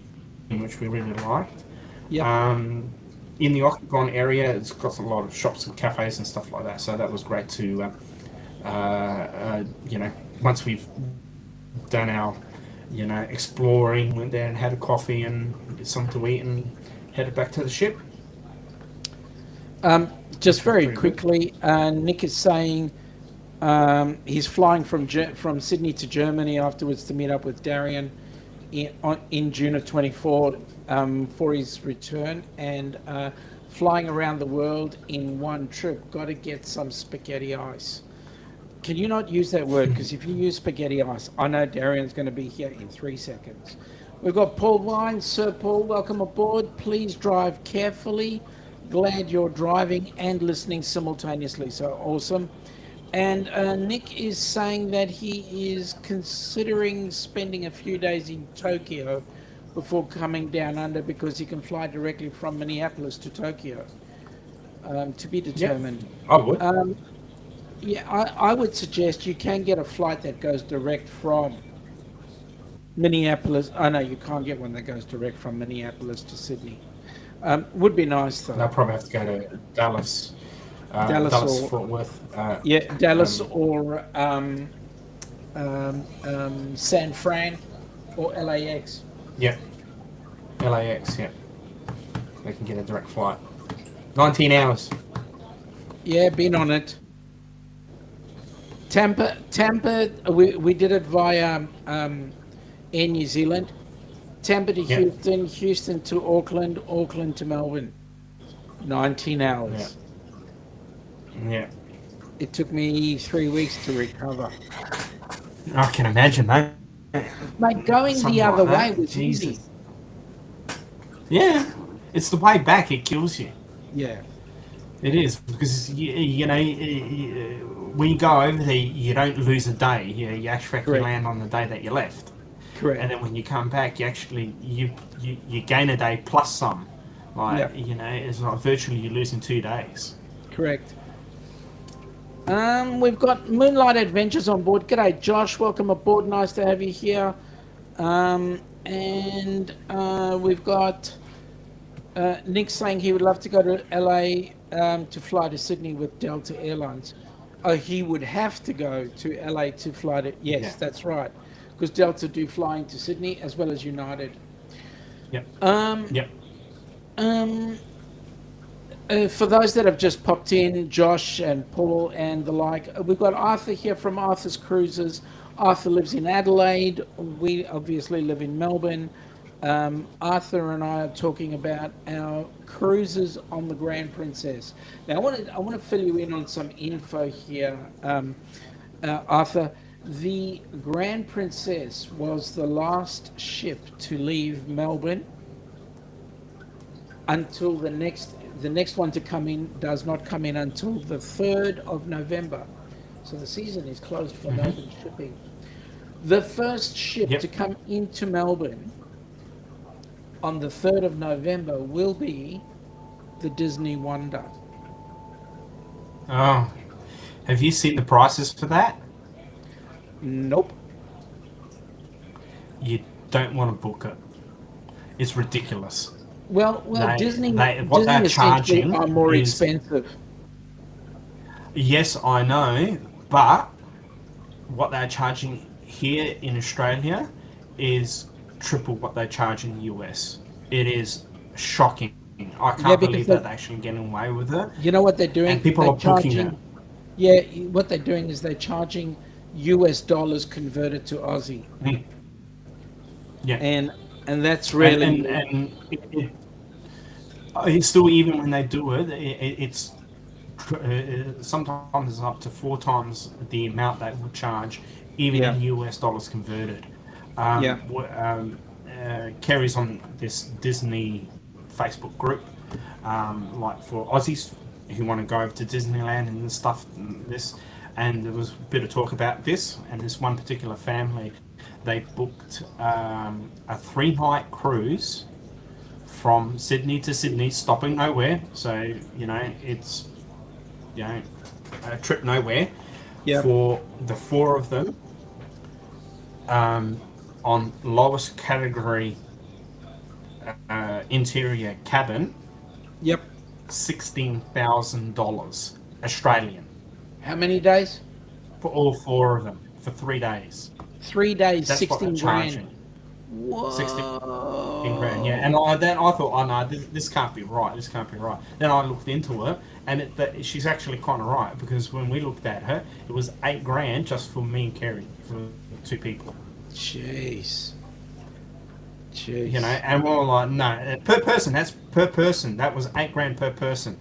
which we really liked. Yep. Um, in the Octagon area, it's got a lot of shops and cafes and stuff like that. So that was great to, once we've done our, exploring, went there and had a coffee and something to eat and headed back to the ship, Just which was very pretty good. quickly, Nick is saying he's flying from Sydney to Germany afterwards to meet up with Darian in June of 24 for his return, and flying around the world in one trip. Got to get some spaghetti ice. Can you not use that word? Because if you use spaghetti ice, I know Darian's going to be here in 3 seconds. We've got Paul Wine. Sir Paul, welcome aboard. Please drive carefully. Glad you're driving and listening simultaneously. So awesome. And Nick is saying that he is considering spending a few days in Tokyo before coming down under because he can fly directly from Minneapolis to Tokyo. To be Yep, determined. I would. Um, yeah, I would suggest you can get a flight that goes direct from Minneapolis. I know you can't get one that goes direct from Minneapolis to Sydney. Would be nice And I'll though. probably have to go to Dallas, Dallas Dallas or Fort Worth. yeah, Dallas Um, or San Fran or LAX. yeah, LAX. Yeah, they can get a direct flight. 19 hours. Yeah, been on it. Tampa. We did it via Air New Zealand. Tampa to Yeah, Houston, Houston to Auckland, Auckland to Melbourne. 19 yeah, hours. yeah. It took me 3 weeks to recover. I can imagine, mate. Mate, going Something the like other way that. was Jesus. easy. Yeah, it's the way back. It kills you. Yeah, It is because when you go over there, you don't lose a day. You actually correct, land on the day that you left, and correct. then when you come back, you gain a day plus some. Yeah, It's like virtually you lose in 2 days. correct. We've got Moonlight Adventures on board. G'day, Josh. Welcome aboard. Nice to have you here. And we've got Nick saying he would love to go to LA to fly to Sydney with Delta Airlines. Oh, he would have to go to LA to fly to. Yeah. Yes, that's right. Because Delta do flying to Sydney as well as United. Yep. Um, Yep. um, for those that have just popped in, Josh and Paul and the like, we've got Arthur here from Arthur's Cruises. Arthur lives in Adelaide. We obviously live in Melbourne. Arthur and I are talking about our cruises on the Grand Princess. Now, I want to fill you in on some info here, Arthur. The Grand Princess was the last ship to leave Melbourne until the next one to come in does not come in until the 3rd of November. So the season is closed for Hmm. Melbourne shipping. The first ship to Yep. come into Melbourne on the 3rd of November will be the Disney Wonder. Oh, have you seen the prices for that? Nope. You don't want to book it. It's ridiculous. Well, Disney What they're Disney essentially charging are more is, expensive. yes, I know, but what they're charging here in Australia is triple what they charge in the US. It is shocking. I Yeah, can't because believe that they're actually getting away with it, you know what they're and doing? people They're are booking it. charging. Yeah, what they're doing is they're charging US dollars converted to Aussie, Mm. Yeah, and that's and really and and it, it, it's still, even when they do it, it's sometimes it's up to 4 times the amount they would charge, even Yeah. in US dollars converted. Yeah. Kerry's on this Disney Facebook group, like for Aussies who want to go over to Disneyland and stuff. And there was a bit of talk about this, and this one particular family, they booked a 3-night cruise from Sydney to Sydney, stopping nowhere. So it's a trip nowhere Yeah. for the 4 of them, on lowest category interior cabin, Yep. $16,000 Australian How many days? for all 4 of them for 3 days. 3 days, That's what they're 16 grand. charging. Whoa. 16 grand, yeah. And then I thought, oh no, this can't be right. This can't be right. Then I looked into her, and she's actually kind of right, because when we looked at her, it was 8 grand just for me and Kerry, for 2 people. Jeez. And we were like, no, per person. That's per person. That was 8 grand per person.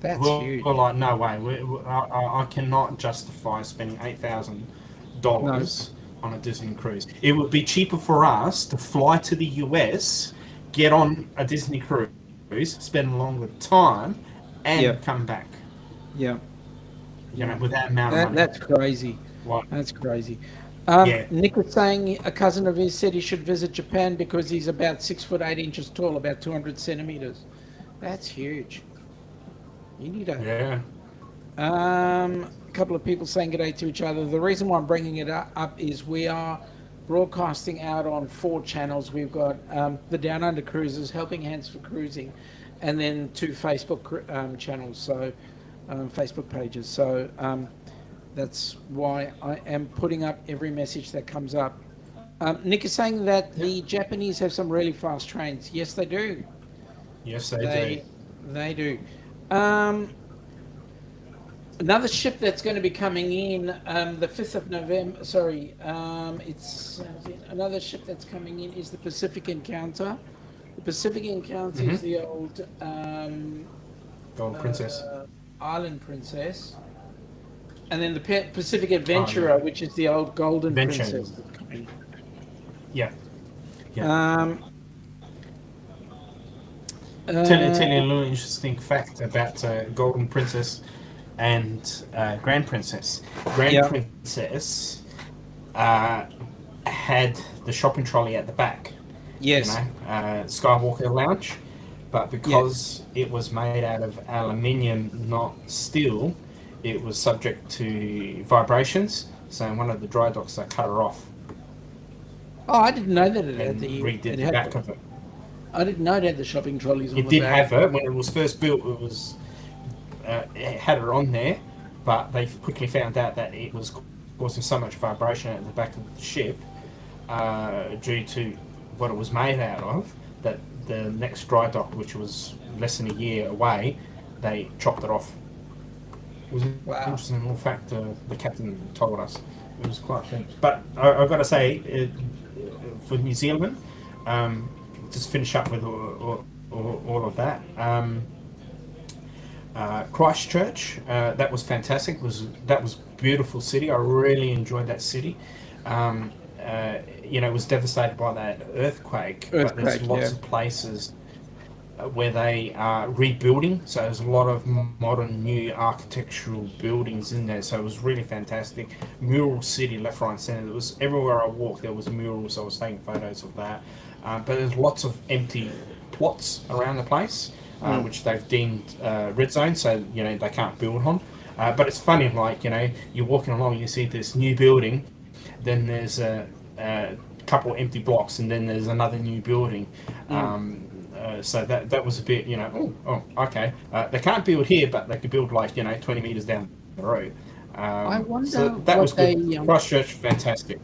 That's huge. We're like, no way. I cannot justify spending $8,000 on a Disney cruise. It would be cheaper for us to fly to the US, get on a Disney cruise, spend a longer time, and come back. Yeah. With that amount of money. That's crazy. What? That's crazy. Yeah. Nick was saying a cousin of his said he should visit Japan because he's about 6'8" tall, about 200 centimeters. That's huge. You need a. Yeah. A couple of people saying g'day to each other. The reason why I'm bringing it up is we are broadcasting out on 4 channels. We've got the Down Under Cruises, Helping Hands for Cruising, and then 2 Facebook channels, so Facebook pages. So that's why I am putting up every message that comes up. Nick is saying that the Japanese have some really fast trains. Yes, they do. Yes, they do. They do. Another ship that's going to be coming in the 5th of November. Sorry, it's another ship that's coming in is the Pacific Encounter. The Pacific Encounter is the old Gold Princess. Island Princess, and then the Pacific Adventurer, which is the old Golden Princess. That's coming. Yeah. Yeah. Tell you a little interesting fact about Golden Princess and Grand Princess. Princess had the shopping trolley at the back. Yes. Skywalker Lounge, but because it was made out of aluminium, not steel, it was subject to vibrations. So in one of the dry docks, they cut her off. Oh, I didn't know that it and had the redid the back of it. I didn't know it had the shopping trolleys on It the did back. have it when it was first built. It had her on there, but they quickly found out that it was causing so much vibration at the back of the ship due to what it was made out of, that the next dry dock, which was less than a year away, they chopped it off. It was an interesting little fact the captain told us. It was quite a thing. But I've got to say, for New Zealand, just finish up with all of that. Christchurch, that was fantastic. That was beautiful city. I really enjoyed that city. It was devastated by that earthquake, but there's lots of places where they are rebuilding. So there's a lot of modern, new architectural buildings in there. So it was really fantastic. Mural city, left, right, and centre. It was everywhere I walked. There was murals. I was taking photos of that. But there's lots of empty plots around the place, which they've deemed red zone. So they can't build on. But it's funny, like you're walking along, you see this new building, then there's a couple empty blocks, and then there's another new building. So that was a bit, okay. They can't build here, but they could build 20 meters down the road. I wonder so that was good. Christchurch, fantastic.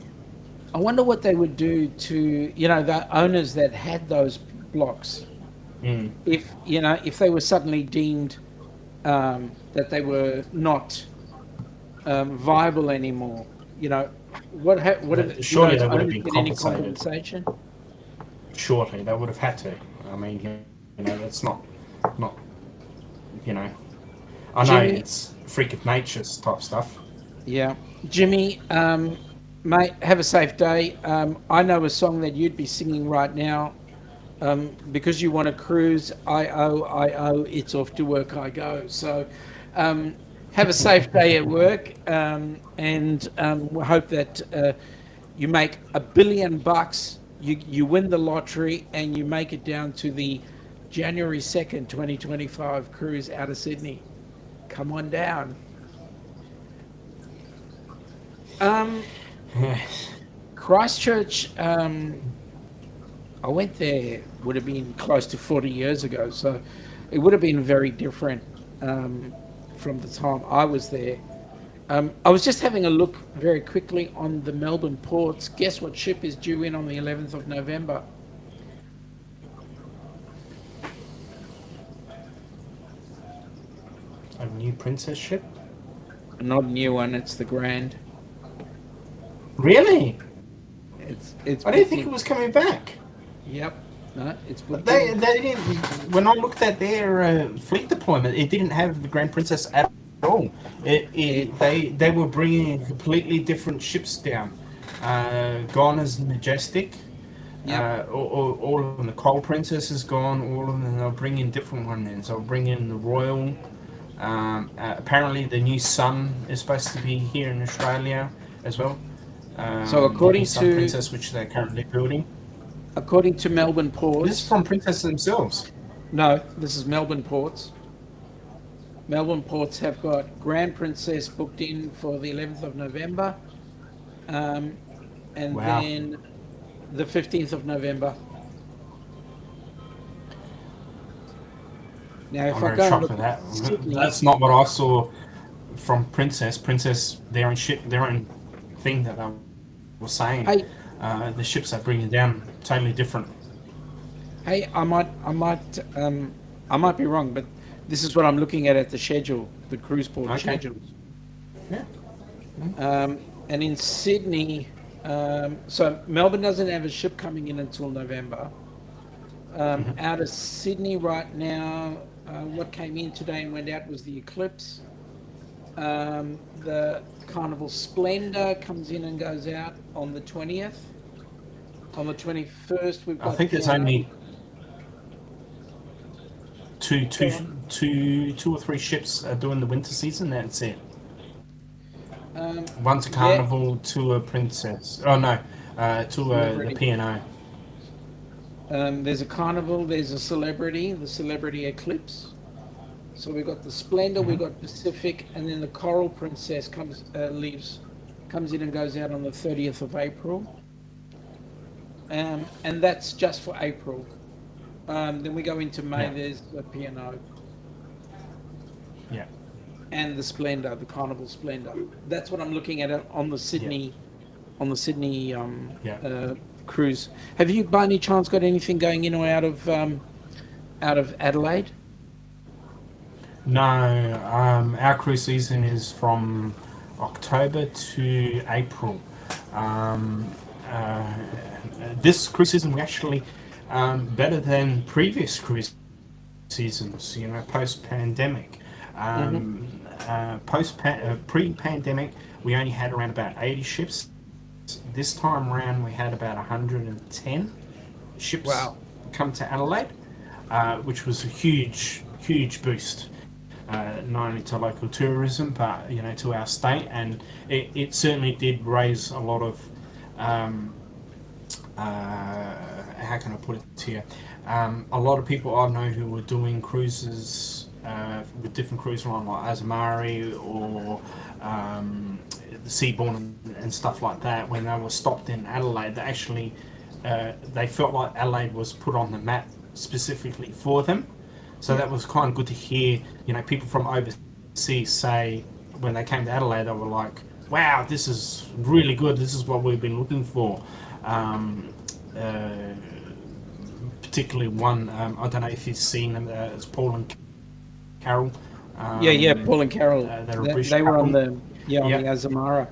I wonder what they would do to the owners that had those blocks, if they were suddenly deemed that they were not viable anymore. Surely they would have been get any compensated. compensation? Surely they would have had to. I mean, that's not. I know Jimmy, it's freak of nature's type stuff. yeah, Jimmy, mate, have a safe day. I know a song that you'd be singing right now. Because you want to cruise, it's off to work I go. So, um, have a safe day at work, and we hope that you make $1 billion. You win the lottery, and you make it down to the January 2nd, 2025 cruise out of Sydney. Come on down. Um, Christchurch. I went there, would have been close to 40 years ago, so it would have been very different from the time I was there. I was just having a look very quickly on the Melbourne ports. Guess what ship is due in on the 11th of November? A new princess ship? Not a new one, it's the Grand. Really? It's I didn't booked think it in. was coming back. Yep, no, it's But booked in. they didn't. When I looked at their fleet deployment, it didn't have the Grand Princess at all. It, They were bringing completely different ships down. Gone is Majestic. yep. All of them. The Coal Princess is gone. All of them. They'll bring in different ones. In. So they'll bring in the Royal. Apparently, the new Sun is supposed to be here in Australia as well. So The new Sun Princess, which they're currently building. according to Melbourne This is ports, from Princess themselves. no, this is Melbourne ports. Melbourne ports have got Grand Princess booked in for the 11th of November, um, and Wow. then the 15th of November. Now, I'm if I very go and shocked look with at that. Sydney, That's not what I saw from Princess. Princess, their own ship, their own thing that they were saying. hey, The ships they're bringing down totally different. hey, I might be wrong, but this is what I'm looking at the schedule, the cruise port Okay. schedules. Yeah. And in Sydney, so Melbourne doesn't have a ship coming in until November. Out of Sydney right now, what came in today and went out was the Eclipse. The Carnival Splendor comes in and goes out on the 20th. On the 21st, we've I got think there's piano. only Go on. two or three ships are doing the winter season. That's it. Um, One's a yeah, Carnival, two a Princess. Oh no, two the Celebrity. P&O. There's a Carnival, there's a Celebrity, the Celebrity Eclipse. So we've got the Splendor, we've got Pacific, and then the Coral Princess comes in and goes out on the 30th of April. And that's just for April. Then we go into May, Yeah, there's the P&O yeah, and the Splendor, the Carnival Splendor. That's what I'm looking at yeah, on the Sydney yeah. cruise. Have you by any chance got anything going in or out of Adelaide? No, our cruise season is from October to April. Um, uh, this cruise season we actually better than previous cruise seasons. You know, post pandemic. Hmm. Pre pandemic, we only had around about 80 ships. This time around, we had about 110 ships Wow. come to Adelaide, which was a huge boost. Not only to local tourism, but you know, to our state, and it certainly did raise a lot of how can I put it to you? A lot of people I know who were doing cruises with different cruise lines like Azamari or the Seabourn and stuff like that. When they were stopped in Adelaide, they actually they felt like Adelaide was put on the map specifically for them. So Yeah. that was kind of good to hear. You know, people from overseas say when they came to Adelaide, they were like, "Wow, this is really good. This is what we've been looking for." Um, uh, Particularly one, I don't know if you've seen them. It's Paul and Carol. Yeah, Um, Paul and Carol. they're a British They were on couple. the Yep, Azamara.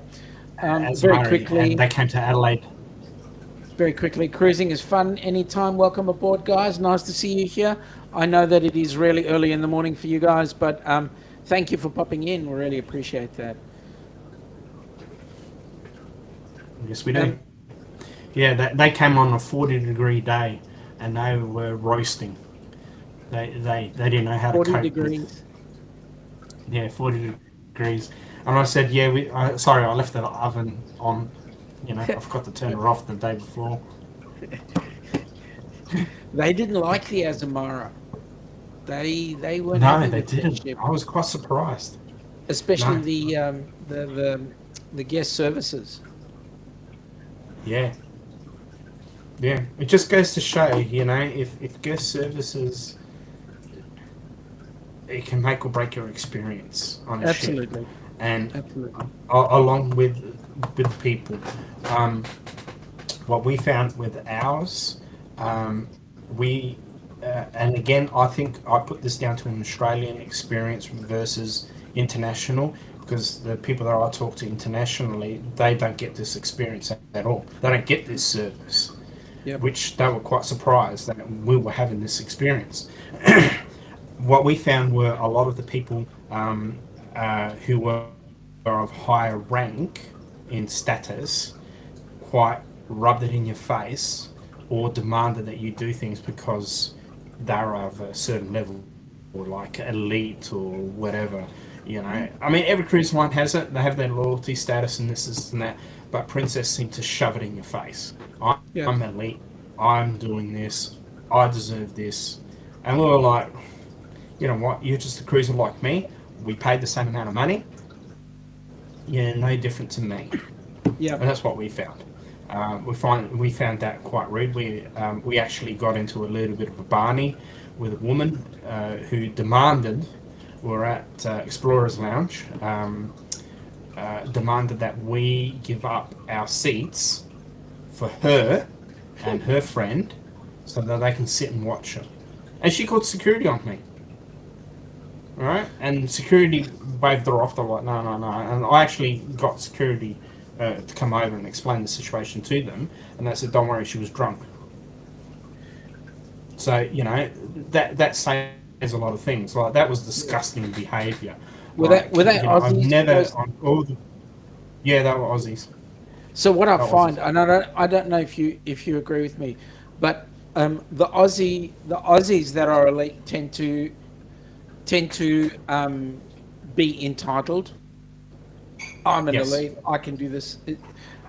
as Very Murray, and quickly, they came to Adelaide. cruising is fun anytime. Welcome aboard, guys. Nice to see you here. I know that it is really early in the morning for you guys, but Thank you for popping in. We really appreciate that. Yes, we do. Um, Yeah, they came on a 40-degree day, and they were roasting. They didn't know how to 40 cope with, degrees. yeah, 40 degrees. And I said, yeah, sorry, I left the oven on. I forgot to turn it off the day before. They didn't like the Azamara. They weren't No, happy they with that didn't. ship, I was quite surprised. especially No, the guest services. yeah, yeah. It just goes to show, if guest services, it can make or break your experience on a ship, Absolutely, and absolutely. along with people. Um, what we found with ours, we and again, I think I put this down to an Australian experience versus international, because the people that I talk to internationally, they don't get this experience at all. They don't get this service, Yep. which they were quite surprised that we were having this experience. What we found were a lot of the people who were of higher rank in status quite rubbed it in your face or demanded that you do things because they're of a certain level, or like elite or whatever. I mean, every cruise line has it. They have their loyalty status and this and that. But Princess seemed to shove it in your face. I'm Yep. elite. I'm doing this. I deserve this. And we were like, you know what? You're just a cruiser like me. We paid the same amount of money. You're no different to me. And Yep. that's what we found. We found that quite rude. We actually got into a little bit of a barney with a woman who demanded. We're at Explorers Lounge. Demanded that we give up our seats for her and her friend, so that they can sit and watch her. And she called security on me. All right, and security waved her off. They're like, no, no, no. And I actually got security to come over and explain the situation to them, and they said, don't worry, she was drunk. So that says a lot of things. Like, that was disgusting behaviour. Like, Were they I've Aussies? never Was on all the, yeah, they were Aussies. so what I They were find, Aussies. and I don't know if you agree with me, but the Aussies that are elite tend to be entitled. I'm an Yes. elite. I can do this,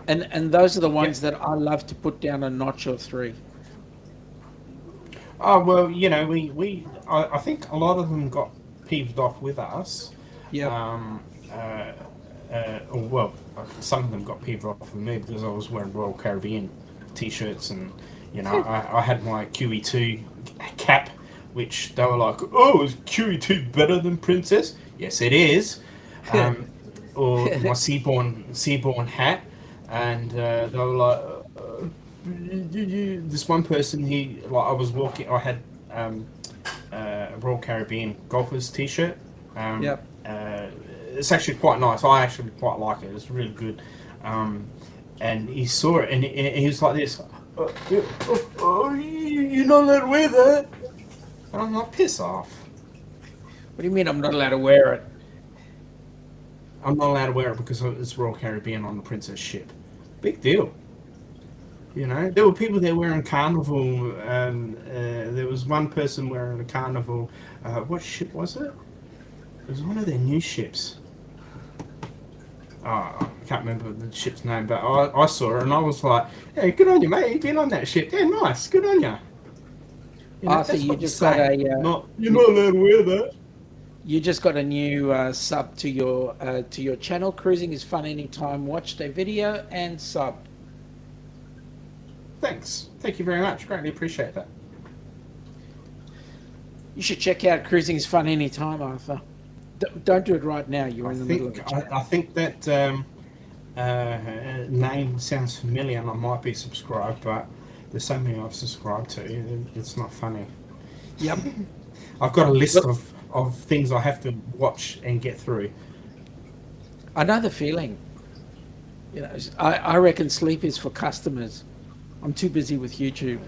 and those are the Yep. ones that I love to put down a notch or three. Oh well, I think a lot of them got peeved off with us. Yep. Um, or well, some of them got peeved off with me because I was wearing Royal Caribbean t-shirts, and I had my QE2 cap, which they were like, "Oh, is QE2 better than Princess?" Yes, it is. Um, or my Seaborn hat, and they were like, this one person, he like I was walking, I had a Royal Caribbean golfers t-shirt. Um, Yep. uh, it's actually quite nice. I actually quite like it. It's really good. Um, and he saw it, and he was like this. You're not allowed to wear that. And I'm like, piss off. What do you mean I'm not allowed to wear it? I'm not allowed to wear it because it's Royal Caribbean on the Princess ship. Big deal. There were people there wearing carnival. There was one person wearing a carnival. What ship was it? It was one of their new ships. I can't remember the ship's name, but I saw it and I was like, "Hey, good on you, mate. You've been on that ship. Yeah, nice. Good on you." Arthur, That's you what you just got say. Not you're not allowed to wear that. you just got a new sub to your channel. Cruising is fun anytime. Watched a video and subbed. Thanks. Thank you very much. Greatly appreciate that. You should check out Cruising is fun anytime, Arthur. Don't do it right now. You're I in the middle of think a I, chat. I think that name sounds familiar, and I might be subscribed, but there's so many I've subscribed to. It's not funny. Yep. I've got a list Look, of things I have to watch and get through. I know the feeling. I reckon sleep is for customers. I'm too busy with YouTube.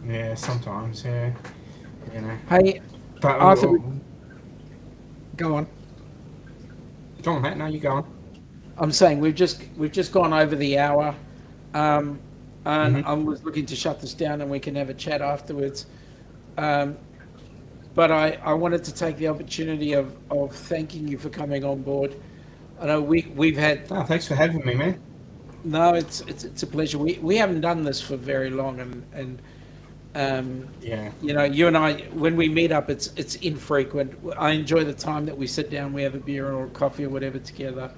Yeah, sometimes, yeah. You know. Hey, But Arthur, Go on. Go on, mate. No, you go on. I'm saying we've just gone over the hour, um, and Mm-hmm. I was looking to shut this down, and we can have a chat afterwards. Um, but I wanted to take the opportunity of thanking you for coming on board. I know we've had Oh, thanks for having me, man. no, it's a pleasure. We haven't done this for very long, and um, Yeah. you know, you and I, when we meet up, it's infrequent. I enjoy the time that we sit down, we have a beer or a coffee or whatever together.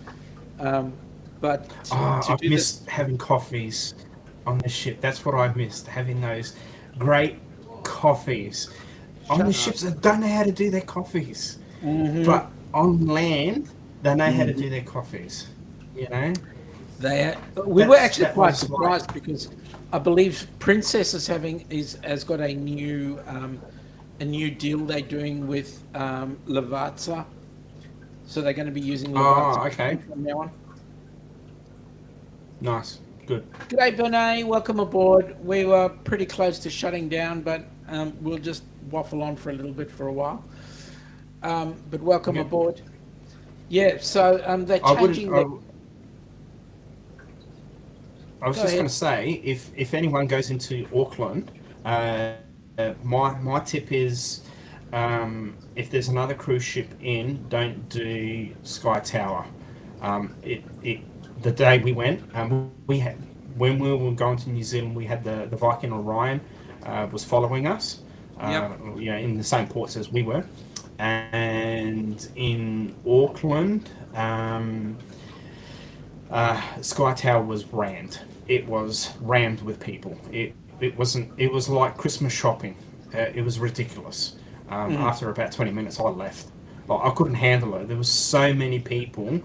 Um, but Oh, to I've do this, missed having coffees on the ship. That's what I've missed, having those great coffees. On the shut up. ships, they don't know how to do their coffees. Hmm. But on land, they know how to Hmm. do their coffees. You know? We were actually That quite was like, surprised because I believe Princess has got a new deal they're doing with Lavazza, so they're going to be using Lavazza oh, okay. from now on. Nice. Good. G'day, Bentleigh. Welcome aboard. We were pretty close to shutting down, but we'll just waffle on for a little bit for a while. But welcome Yep. aboard. Yeah, so they're I wouldn't. changing the. I was Go just going ahead. to say, if anyone goes into Auckland, my tip is, if there's another cruise ship in, don't do Sky Tower. It the day we went, we had when we were going to New Zealand, we had the Viking Orion was following us, Yep. in the same ports as we were, and in Auckland. Sky Tower was rammed. It was rammed with people. It wasn't. It was like Christmas shopping. It was ridiculous. Mm. After about 20 minutes, I left. Like, I couldn't handle it. There was so many people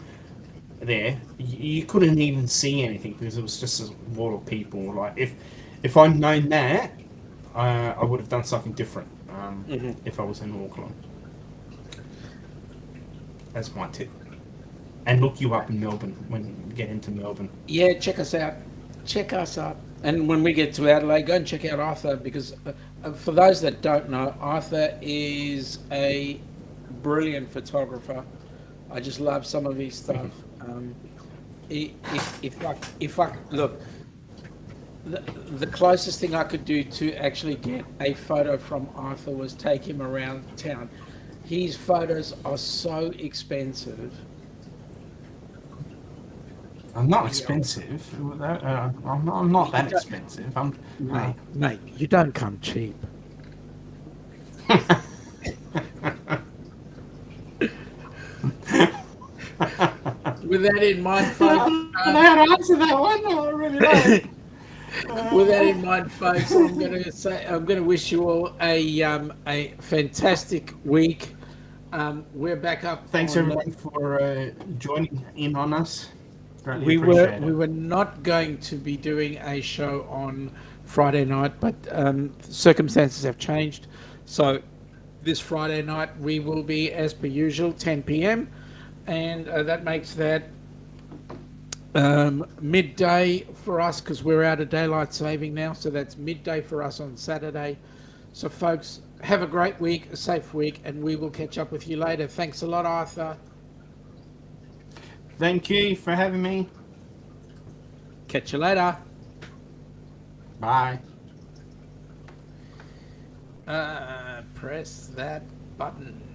there. You couldn't even see anything because it was just a wall of people. Like, if I'd known that, I would have done something different. Hmm. If I was in Auckland, that's my tip. And look you up in Melbourne when you get into Melbourne. Yeah, check us out. Check us out. And when we get to Adelaide, go and check out Arthur because for those that don't know, Arthur is a brilliant photographer. I just love some of his stuff. If I look, the closest thing I could do to actually get a photo from Arthur was take him around town. His photos are so expensive. I'm not Yeah, expensive. I'm not you that don't, expensive. Uh, mate, you don't come cheap. With that in mind, I folks. don't know how to answer that one. I really don't. With that in mind, folks, I'm going to wish you all a fantastic week. We're back up Thanks on. everyone for joining in on us. Greatly We appreciate we it. were not going to be doing a show on Friday night, but circumstances have changed. So this Friday night we will be as per usual, 10 p.m., and that makes that midday for us because we're out of daylight saving now. So that's midday for us on Saturday. So folks, have a great week, a safe week, and we will catch up with you later. Thanks a lot, Arthur. Thank you for having me. Catch you later. Bye. Press that button.